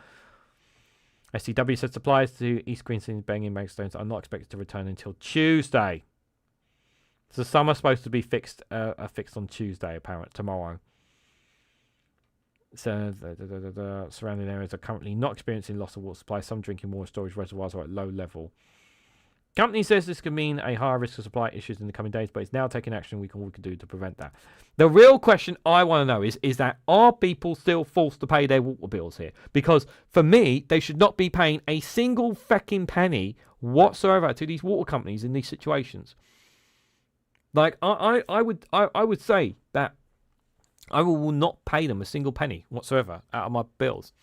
Speaker 1: SCW said supplies to East Grinstead, Banging Maidstones are not expected to return until Tuesday. So some are supposed to be fixed on Tuesday, apparently, tomorrow. So the surrounding areas are currently not experiencing loss of water supply. Some drinking water storage reservoirs are at low level. Company says this could mean a higher risk of supply issues in the coming days, but it's now taking action we can do to prevent that. The real question I want to know is that are people still forced to pay their water bills here? Because for me, they should not be paying a single fucking penny whatsoever to these water companies in these situations. Like I would say that I will not pay them a single penny whatsoever out of my bills.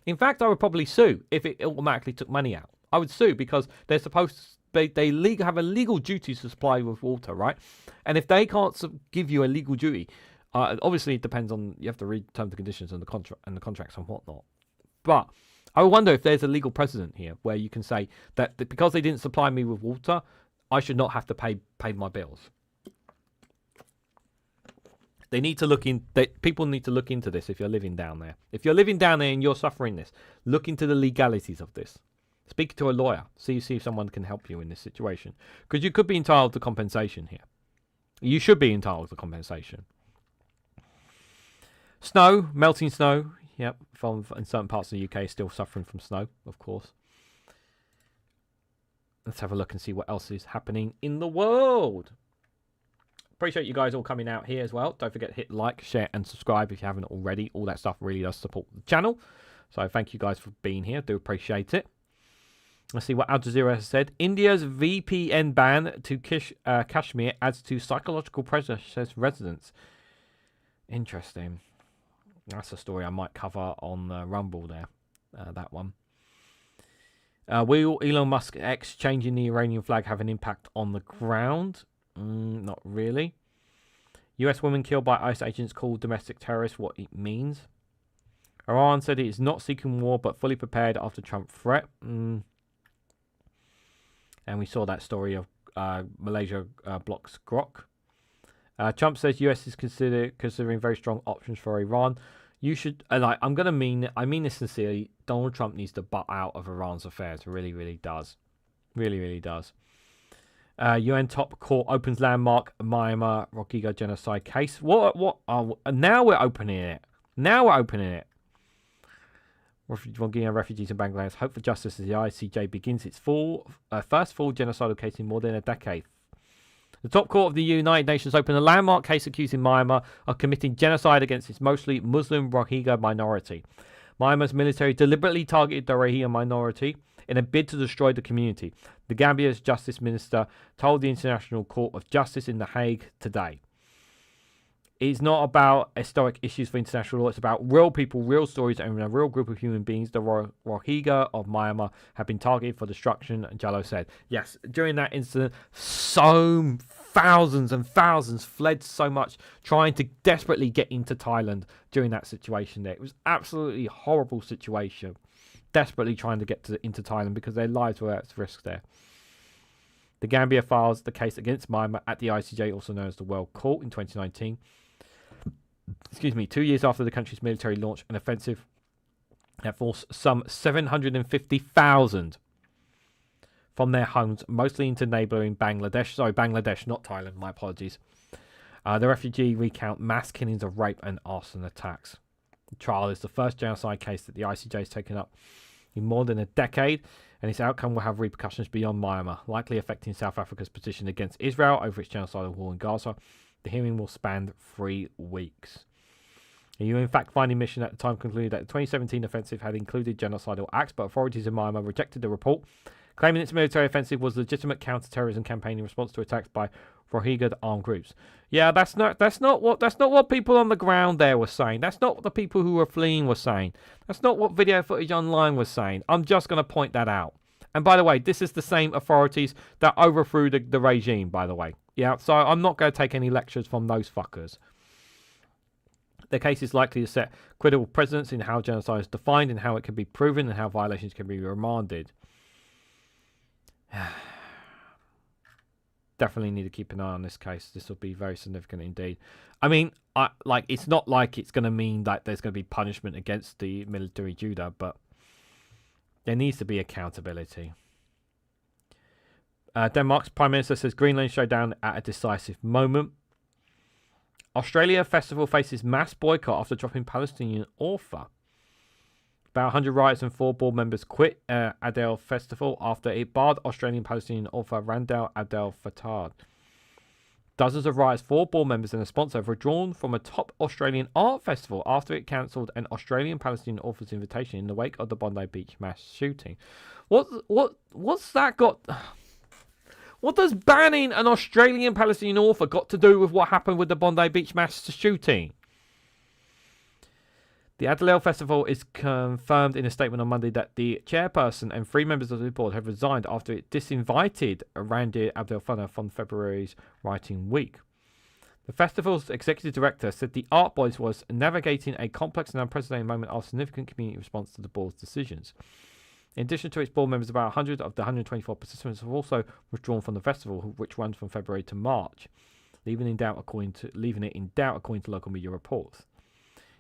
Speaker 1: In fact, I would probably sue if it automatically took money out. I would sue because they're supposed to. They have a legal duty to supply you with water, right? And if they can't give you a legal duty, obviously it depends on, you have to read terms and conditions and the contracts and whatnot. But I wonder if there's a legal precedent here where you can say that because they didn't supply me with water, I should not have to pay my bills. They need to look in. People need to look into this. If you're living down there, if you're living down there and you're suffering this, look into the legalities of this. Speak to a lawyer. See if someone can help you in this situation, because you could be entitled to compensation here. You should be entitled to compensation. Snow, melting snow. Yep, in certain parts of the UK, still suffering from snow, of course. Let's have a look and see what else is happening in the world. Appreciate you guys all coming out here as well. Don't forget to hit like, share, and subscribe if you haven't already. All that stuff really does support the channel. So thank you guys for being here. Do appreciate it. Let's see what Al Jazeera has said. India's VPN ban to Kashmir adds to psychological pressure, says residents. Interesting. That's a story I might cover on Rumble there. That one. Will Elon Musk X changing the Iranian flag have an impact on the ground? Not really. US women killed by ICE agents called domestic terrorists. What it means. Iran said it is not seeking war but fully prepared after Trump threat. And we saw that story of Malaysia blocks Grok. Trump says US is considering very strong options for Iran. You should, I mean this sincerely. Donald Trump needs to butt out of Iran's affairs. Really, really does. Really, really does. UN top court opens landmark Myanmar Rohingya genocide case. Now we're opening it. Rohingya refugees in Bangladesh hope for justice as the ICJ begins its first full genocidal case in more than a decade. The top court of the United Nations opened a landmark case accusing Myanmar of committing genocide against its mostly Muslim Rohingya minority. Myanmar's military deliberately targeted the Rohingya minority in a bid to destroy the community. The Gambia's justice minister told the International Court of Justice in The Hague today. It's not about historic issues for international law. It's about real people, real stories, and a real group of human beings. The Rohingya of Myanmar have been targeted for destruction, Jallo said. Yes, during that incident, thousands and thousands fled so much, trying to desperately get into Thailand during that situation there. It was absolutely horrible situation. Desperately trying to get into Thailand because their lives were at risk there. The Gambia files the case against Myanmar at the ICJ, also known as the World Court, in 2019. 2 years after the country's military launched an offensive that forced some 750,000 from their homes, mostly into neighbouring Bangladesh. Sorry, Bangladesh, not Thailand. My apologies. The refugee recount mass killings of rape and arson attacks. The trial is the first genocide case that the ICJ has taken up in more than a decade, and its outcome will have repercussions beyond Myanmar, likely affecting South Africa's position against Israel over its genocidal war in Gaza. The hearing will span 3 weeks. A UN fact-finding mission at the time concluded that the 2017 offensive had included genocidal acts, but authorities in Myanmar rejected the report, claiming its military offensive was a legitimate counter-terrorism campaign in response to attacks by Rohingya armed groups. Yeah, that's not what people on the ground there were saying. That's not what the people who were fleeing were saying. That's not what video footage online was saying. I'm just going to point that out. And by the way, this is the same authorities that overthrew the regime, by the way. Yeah, so I'm not going to take any lectures from those fuckers. The case is likely to set critical precedents in how genocide is defined and how it can be proven and how violations can be remanded. Definitely need to keep an eye on this case. This will be very significant indeed. I mean, it's not like it's going to mean that there's going to be punishment against the military Judah, but there needs to be accountability. Denmark's Prime Minister says Greenland showdown at a decisive moment. Australia festival faces mass boycott after dropping Palestinian author. About 100 rioters and 4 board members quit Adel Festival after it barred Australian-Palestinian author Randall Adel Fatah. Dozens of rioters, 4 board members and a sponsor have withdrawn from a top Australian art festival after it cancelled an Australian-Palestinian author's invitation in the wake of the Bondi Beach mass shooting. What's that got... What does banning an Australian-Palestinian author got to do with what happened with the Bondi Beach mass shooting? The Adelaide Festival is confirmed in a statement on Monday that the chairperson and 3 members of the board have resigned after it disinvited Randir Abdel Fattah from February's writing week. The festival's executive director said the Art Boys was navigating a complex and unprecedented moment of significant community response to the board's decisions. In addition to its board members, about 100 of the 124 participants have also withdrawn from the festival, which runs from February to March. leaving it in doubt according to local media reports.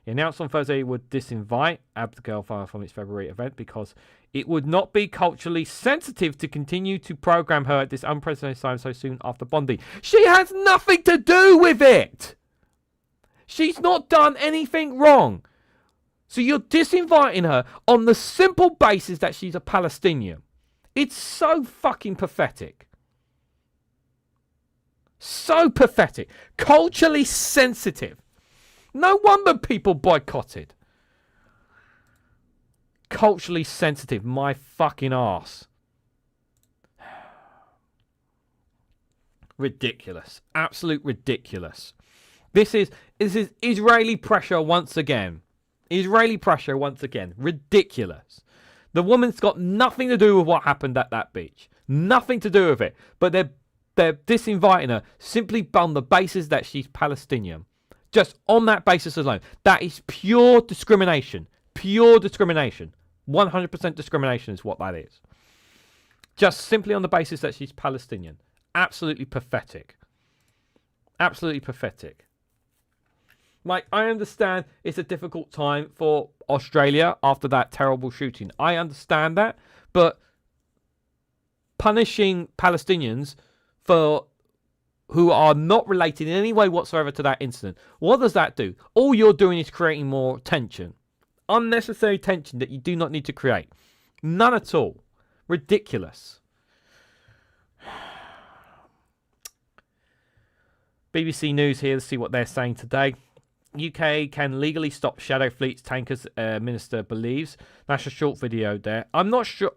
Speaker 1: He announced on Thursday he would disinvite Abigail Farmer from its February event because it would not be culturally sensitive to continue to program her at this unprecedented time so soon after bonding. She has nothing to do with it. She's not done anything wrong. So you're disinviting her on the simple basis that she's a Palestinian. It's so fucking pathetic. So pathetic. Culturally sensitive. No wonder people boycotted. Culturally sensitive, my fucking arse. Ridiculous. Absolute ridiculous. This is Israeli pressure once again. Israeli pressure once again. Ridiculous. The woman's got nothing to do with what happened at that beach. Nothing to do with it. But they're disinviting her simply on the basis that she's Palestinian. Just on that basis alone. That is pure discrimination. Pure discrimination. 100% discrimination is what that is. Just simply on the basis that she's Palestinian. Absolutely pathetic. Absolutely pathetic. Like, I understand it's a difficult time for Australia after that terrible shooting. I understand that. But punishing Palestinians for who are not related in any way whatsoever to that incident, what does that do? All you're doing is creating more tension. Unnecessary tension that you do not need to create. None at all. Ridiculous. BBC News here. Let's see what they're saying today. UK can legally stop Shadow Fleet's tankers, minister believes. That's a short video there. I'm not sure.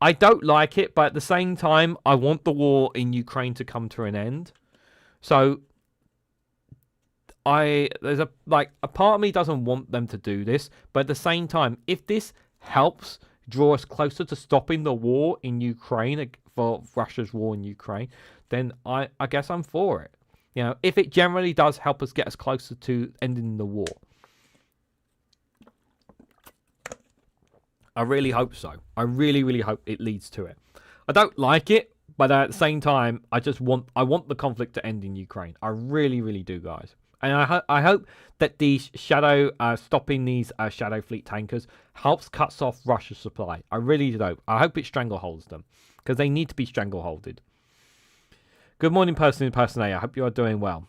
Speaker 1: I don't like it, but at the same time, I want the war in Ukraine to come to an end. So, there's a part of me doesn't want them to do this, but at the same time, if this helps draw us closer to stopping the war in Ukraine, for Russia's war in Ukraine, then I guess I'm for it. You know, if it generally does help us get us closer to ending the war. I really hope so. I really, really hope it leads to it. I don't like it, but at the same time, I want the conflict to end in Ukraine. I really, really do, guys. And I hope that these stopping these Shadow Fleet tankers helps cuts off Russia's supply. I really do. I hope it strangleholds them because they need to be strangleholded. Good morning, person A. I hope you are doing well.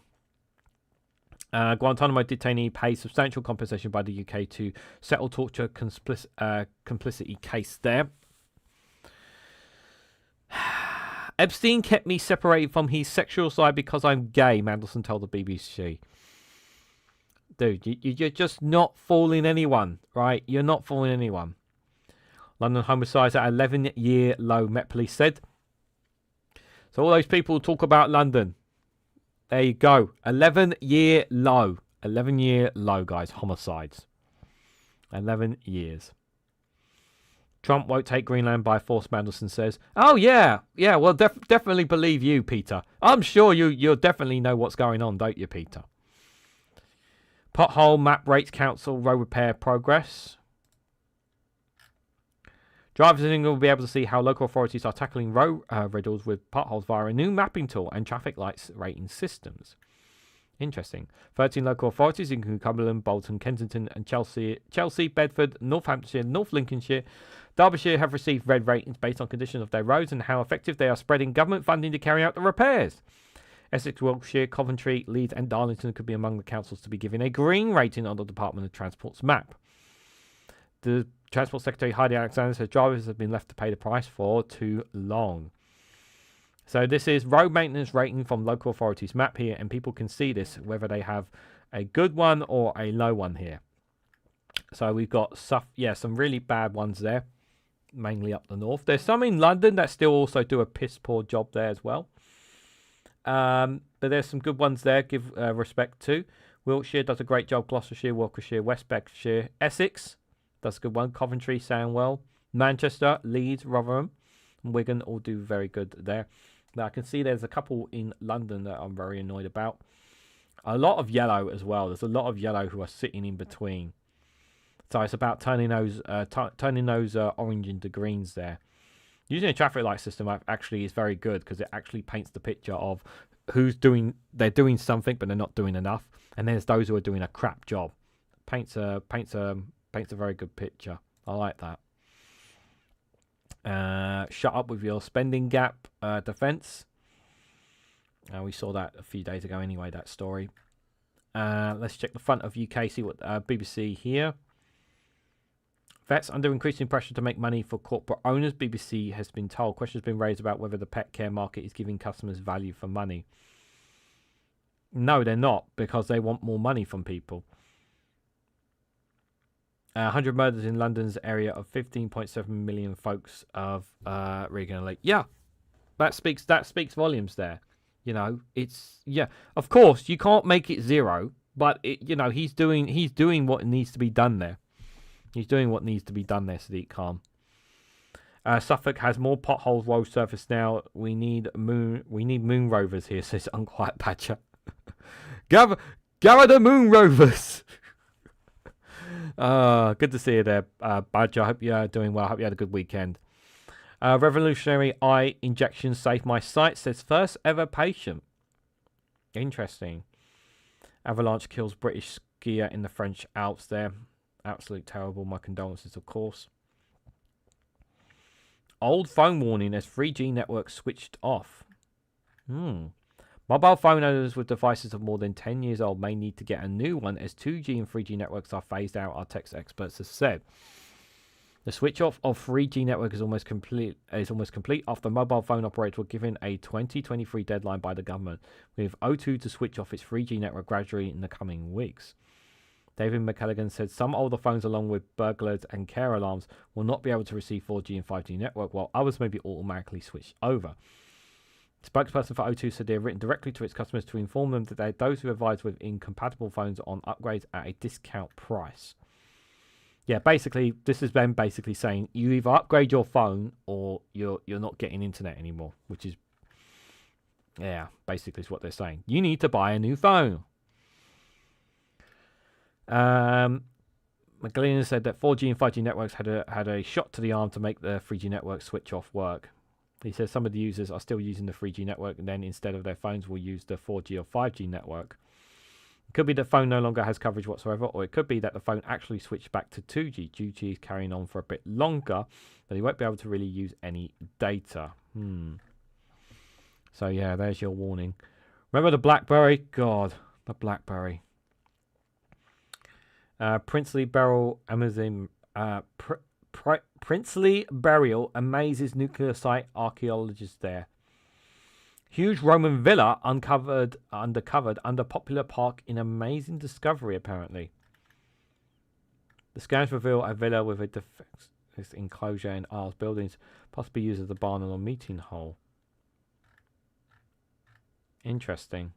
Speaker 1: Guantanamo detainee pays substantial compensation by the UK to settle torture complicity case there. Epstein kept me separated from his sexual side because I'm gay, Mandelson told the BBC. Dude, you're just not fooling anyone, right? You're not fooling anyone. London homicides at 11-year low, Met Police said. So all those people talk about London. There you go. 11-year low. 11-year low, guys. Homicides. 11 years. Trump won't take Greenland by force, Mandelson says. Oh, yeah. Yeah, well, definitely believe you, Peter. I'm sure you'll definitely know what's going on, don't you, Peter? Pothole map rates council road repair progress. Drivers in England will be able to see how local authorities are tackling road riddles with potholes via a new mapping tool and traffic lights rating systems. Interesting. 13 local authorities, including Cumberland, Bolton, Kensington and Chelsea, Bedford, Northamptonshire, North Lincolnshire, Derbyshire have received red ratings based on condition of their roads and how effective they are spreading government funding to carry out the repairs. Essex, Wiltshire, Coventry, Leeds and Darlington could be among the councils to be given a green rating on the Department of Transport's map. The Transport Secretary Heidi Alexander says drivers have been left to pay the price for too long. So this is road maintenance rating from local authorities map here, and people can see this, whether they have a good one or a low one here. So we've got some really bad ones there, mainly up the north. There's some in London that still also do a piss poor job there as well. But there's some good ones there, give respect to. Wiltshire does a great job, Gloucestershire, Worcestershire, West Berkshire, Essex. That's a good one. Coventry, Sandwell, Manchester, Leeds, Rotherham, and Wigan all do very good there. Now I can see there's a couple in London that I'm very annoyed about. A lot of yellow as well. There's a lot of yellow who are sitting in between. So it's about turning those orange into greens there. Using a traffic light system actually is very good because it actually paints the picture of they're doing something but they're not doing enough, and there's those who are doing a crap job. Paints a very good picture. I like that. Shut up with your spending gap defense. We saw that a few days ago anyway, that story. Let's check the front of UK, see what BBC here. Vets under increasing pressure to make money for corporate owners, BBC has been told. Questions have been raised about whether the pet care market is giving customers value for money. No, they're not, because they want more money from people. 100 murders in London's area of 15.7 million folks of Reganelite. Yeah, that speaks volumes there. You know, it's, yeah, of course you can't make it zero, but he's doing what needs to be done there. He's doing what needs to be done there, Sadiq Khan. Suffolk has more potholes road surface now. We need moon rovers here, says Unquiet Badger. gather the moon rovers. Good to see you there, Badger. I hope you're doing well. I hope you had a good weekend. Revolutionary eye injection saved my sight, says first ever patient. Interesting. Avalanche kills British skier in the French Alps there. Absolute terrible. My condolences, of course. Old phone warning as 3G network switched off. Mobile phone owners with devices of more than 10 years old may need to get a new one as 2G and 3G networks are phased out, our tech experts have said. The switch off of 3G network is almost complete after mobile phone operators were given a 2023 deadline by the government, with O2 to switch off its 3G network gradually in the coming weeks. David McCallaghan said some older phones, along with burglars and care alarms, will not be able to receive 4G and 5G network, while others may be automatically switched over. The spokesperson for O2 said they have written directly to its customers to inform them that those who advise with incompatible phones on upgrades at a discount price. Yeah, basically, this is them basically saying you either upgrade your phone or you're not getting internet anymore, which is, yeah, basically is what they're saying. You need to buy a new phone. McGlynn said that 4G and 5G networks had a shot to the arm to make the 3G network switch off work. He says some of the users are still using the 3G network and then instead of their phones will use the 4G or 5G network. It could be the phone no longer has coverage whatsoever, or it could be that the phone actually switched back to 2G. 2G is carrying on for a bit longer, but he won't be able to really use any data. So yeah, there's your warning. Remember the BlackBerry? God, the BlackBerry. Princely Burial amazes nuclear site archaeologists there. Huge Roman villa undercovered under popular park in amazing discovery, apparently. The scans reveal a villa with a defense enclosure and aisles buildings, possibly used as a barn or meeting hole. Interesting.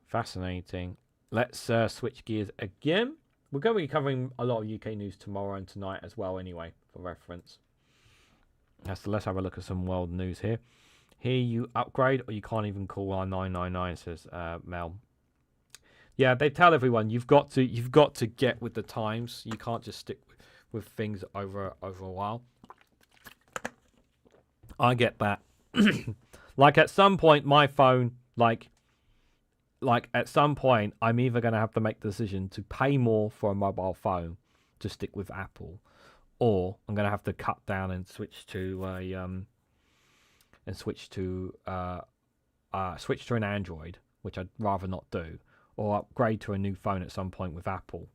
Speaker 1: Fascinating. Let's switch gears again. We're going to be covering a lot of UK news tomorrow and tonight as well anyway, for reference. So let's have a look at some world news here. Here you upgrade or you can't even call our 999, says Mel. Yeah, they tell everyone you've got to get with the times. You can't just stick with things over a while. I get that. Like at some point my phone, like at some point I'm either going to have to make the decision to pay more for a mobile phone to stick with Apple, or I'm going to have to cut down and switch to an Android, which I'd rather not do, or upgrade to a new phone at some point with Apple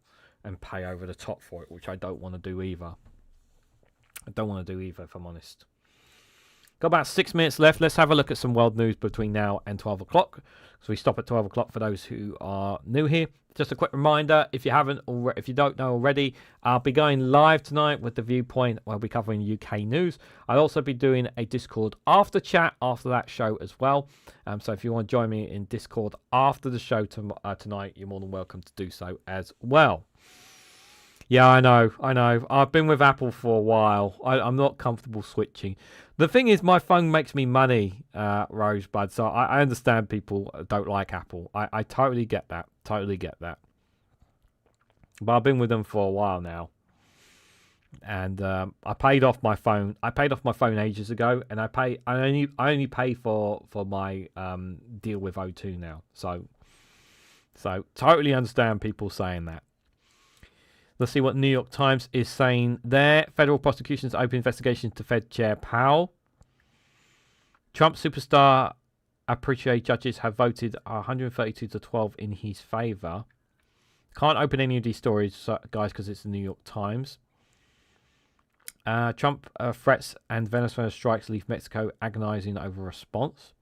Speaker 1: and pay over the top for it, which I don't want to do either. If I'm honest. Got about 6 minutes left. Let's have a look at some world news between now and 12 o'clock. So we stop at 12 o'clock for those who are new here. Just a quick reminder, if you don't know already, I'll be going live tonight with The Viewpoint. I'll be covering UK news. I'll also be doing a Discord after chat after that show as well. So if you want to join me in Discord after the show tonight, you're more than welcome to do so as well. Yeah, I know. I've been with Apple for a while. I'm not comfortable switching. The thing is, my phone makes me money, Rosebud, so I understand people don't like Apple. I totally get that. But I've been with them for a while now. And I paid off my phone. I paid off my phone ages ago, and I only pay for my deal with O2 now. So totally understand people saying that. Let's see what New York Times is saying there. Federal prosecutions open investigations to Fed Chair Powell. Trump superstar appreciate judges have voted 132 to 12 in his favor. Can't open any of these stories, guys, because it's the New York Times. Trump threats and Venezuela strikes leave Mexico agonizing over response.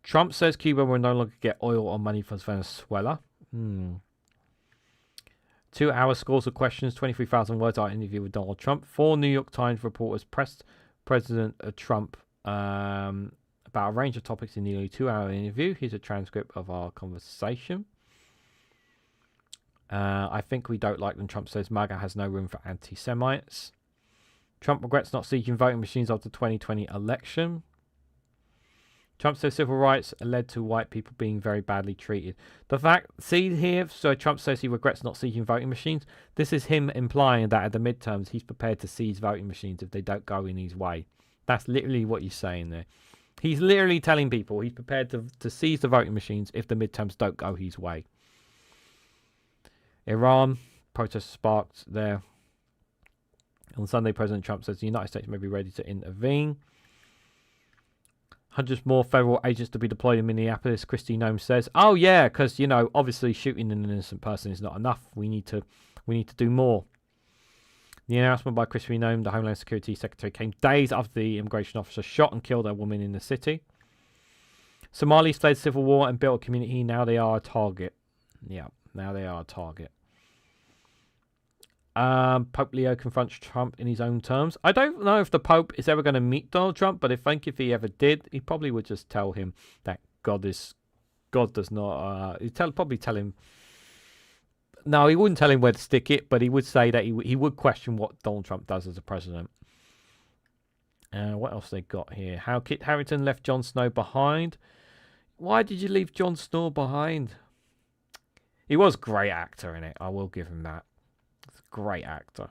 Speaker 1: Trump says Cuba will no longer get oil or money from Venezuela. 2 hours, scores of questions, 23,000 words. Our interview with Donald Trump. 4 New York Times reporters pressed President Trump about a range of topics in nearly 2-hour interview. Here's a transcript of our conversation. I think we don't like them. Trump says MAGA has no room for anti-Semites. Trump regrets not seeking voting machines after the 2020 election. Trump says civil rights led to white people being very badly treated. The fact, see here, so Trump says he regrets not seeking voting machines. This is him implying that at the midterms he's prepared to seize voting machines if they don't go in his way. That's literally what he's saying there. He's literally telling people he's prepared to seize the voting machines if the midterms don't go his way. Iran, protests sparked there. On Sunday, President Trump says the United States may be ready to intervene. Hundreds more federal agents to be deployed in Minneapolis, Kristi Noem says. Oh, yeah, because, you know, obviously shooting an innocent person is not enough. We need to do more. The announcement by Kristi Noem, the Homeland Security Secretary, came days after the immigration officer shot and killed a woman in the city. Somalis fled civil war and built a community. Now they are a target. Yeah, now they are a target. Pope Leo confronts Trump in his own terms. I don't know if the Pope is ever going to meet Donald Trump, but if he ever did, he probably would just tell him that God does not. He'd probably tell him. No, he wouldn't tell him where to stick it, but he would say that he would question what Donald Trump does as a president. What else they got here? How Kit Harington left Jon Snow behind. Why did you leave Jon Snow behind? He was a great actor in it. I will give him that. Great actor.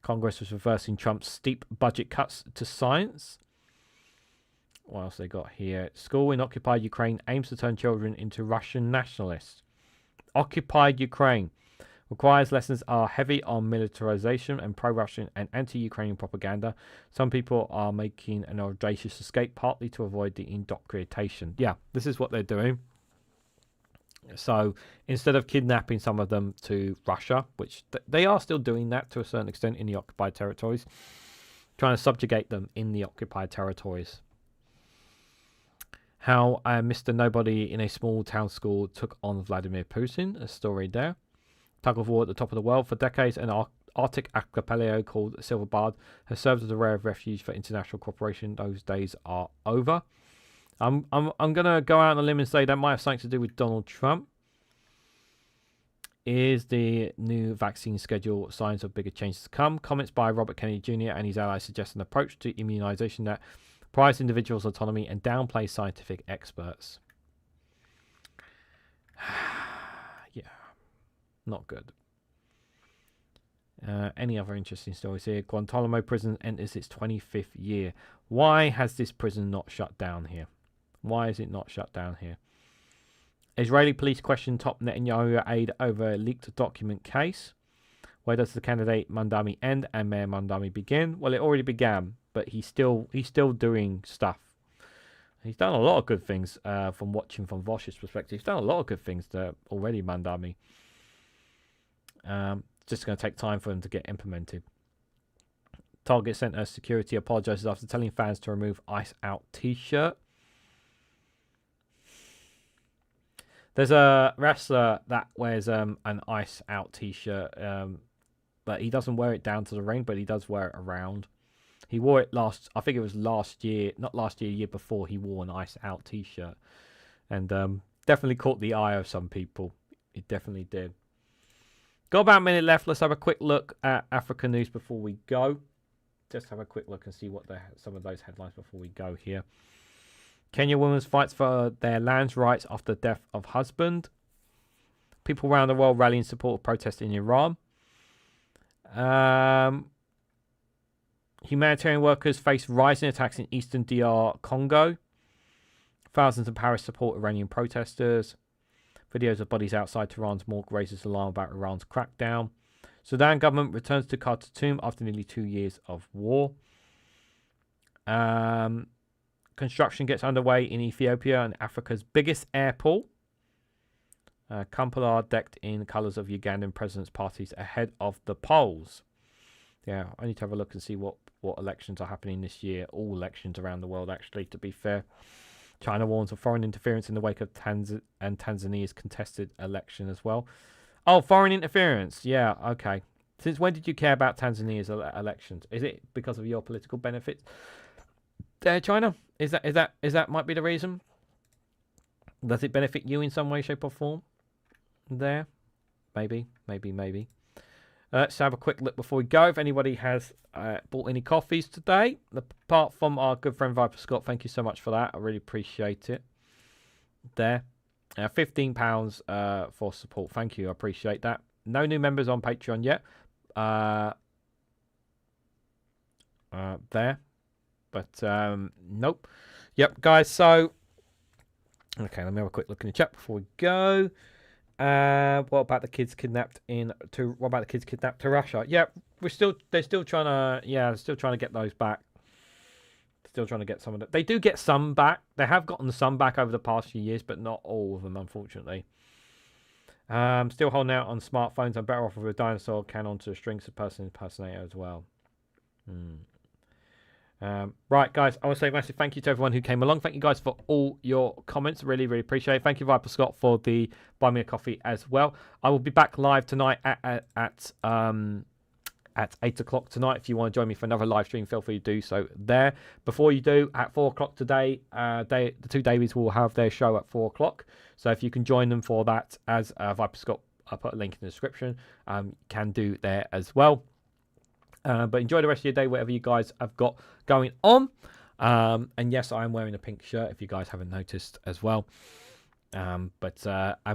Speaker 1: Congress was reversing Trump's steep budget cuts to science. What else they got here? School in occupied Ukraine aims to turn children into Russian nationalists. Occupied Ukraine requires lessons are heavy on militarization and pro-Russian and anti-Ukrainian propaganda. Some people are making an audacious escape partly to avoid the indoctrination. Yeah, this is what they're doing. So instead of kidnapping some of them to Russia, which they are still doing that to a certain extent in the occupied territories, trying to subjugate them in the occupied territories. How Mr. Nobody in a small town school took on Vladimir Putin, a story there. Tug of war at the top of the world. For decades, an Arctic archipelago called Silverbard has served as a rare refuge for international cooperation. Those days are over. I'm gonna go out on a limb and say that might have something to do with Donald Trump. Is the new vaccine schedule signs of bigger changes to come? Comments by Robert Kennedy Jr. and his allies suggest an approach to immunization that prizes individuals' autonomy and downplays scientific experts. Yeah, not good. Any other interesting stories here? Guantanamo prison enters its 25th year. Why has this prison not shut down here? Why is it not shut down here? Israeli police question top Netanyahu aide over a leaked document case. Where does the candidate Mandami end and Mayor Mandami begin? Well, it already began, but he's still doing stuff. He's done a lot of good things from watching from Vosh's perspective. He's done a lot of good things there already, Mandami. Just going to take time for them to get implemented. Target Center Security apologizes after telling fans to remove Ice Out t-shirt. There's a wrestler that wears an Ice Out t-shirt, but he doesn't wear it down to the ring, but he does wear it around. He wore it I think it was last year, not last year, year before, he wore an Ice Out t-shirt. And definitely caught the eye of some people. It definitely did. Got about a minute left. Let's have a quick look at Africa news before we go. Just have a quick look and see what some of those headlines before we go here. Kenya woman fights for their land's rights after the death of husband. People around the world rally in support of protest in Iran. Humanitarian workers face rising attacks in eastern DR Congo. Thousands in Paris support Iranian protesters. Videos of bodies outside Tehran's morgue raises alarm about Iran's crackdown. Sudan government returns to Khartoum after nearly 2 years of war. Construction gets underway in Ethiopia and Africa's biggest airport. Kampala decked in colours of Ugandan president's parties ahead of the polls. Yeah, I need to have a look and see what elections are happening this year. All elections around the world, actually, to be fair. China warns of foreign interference in the wake of Tanzania's contested election as well. Oh, foreign interference. Yeah, okay. Since when did you care about Tanzania's elections? Is it because of your political benefits? China? Is that might be the reason? Does it benefit you in some way, shape, or form? There? Maybe. Let's have a quick look before we go. If anybody has bought any coffees today, apart from our good friend Viper Scott, thank you so much for that. I really appreciate it. There. £15 for support. Thank you. I appreciate that. No new members on Patreon yet. There. But, nope. Yep, guys. So, okay, let me have a quick look in the chat before we go. What about the kids kidnapped to Russia? Yeah, they're still trying to get those back. Still trying to get some of them. They do get some back. They have gotten some back over the past few years, but not all of them, unfortunately. Still holding out on smartphones. I'm better off with a dinosaur can onto a strings of person impersonator as well. Right, guys, I want to say a massive thank you to everyone who came along. Thank you guys for all your comments. Really, really appreciate it. Thank you, Viper Scott, for the Buy Me a Coffee as well. I will be back live tonight at 8 o'clock tonight. If you want to join me for another live stream, feel free to do so there. Before you do, at 4 o'clock today, the two Davies will have their show at 4 o'clock. So if you can join them for that, as Viper Scott, I'll put a link in the description, can do there as well. But enjoy the rest of your day, whatever you guys have got going on. And yes, I am wearing a pink shirt, if you guys haven't noticed as well. And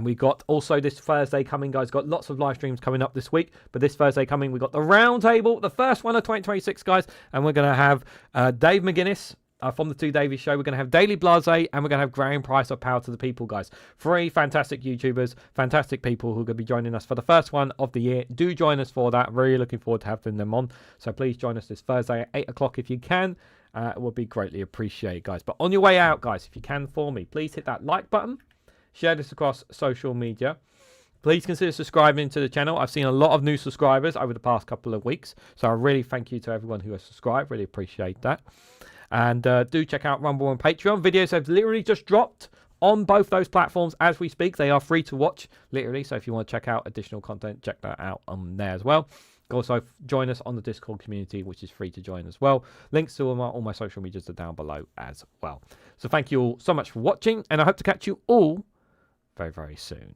Speaker 1: we got also this Thursday coming, guys. Got lots of live streams coming up this week. But this Thursday coming, we got the round table, the first one of 2026, guys. And we're going to have Dave McGuinness from the Two Davies Show. We're going to have Daily Blase, and we're going to have Graham Price of Power to the People, guys. 3 fantastic YouTubers, fantastic people who are going to be joining us for the first one of the year. Do join us for that. Really looking forward to having them on. So please join us this Thursday at 8 o'clock if you can. It would be greatly appreciated, guys. But on your way out, guys, if you can for me, please hit that like button. Share this across social media. Please consider subscribing to the channel. I've seen a lot of new subscribers over the past couple of weeks. So I really thank you to everyone who has subscribed. Really appreciate that. And do check out Rumble and Patreon. Videos have literally just dropped on both those platforms as we speak. They are free to watch, literally. So if you want to check out additional content, check that out on there as well. Also, join us on the Discord community, which is free to join as well. Links to all my social medias are down below as well. So thank you all so much for watching, and I hope to catch you all very, very soon.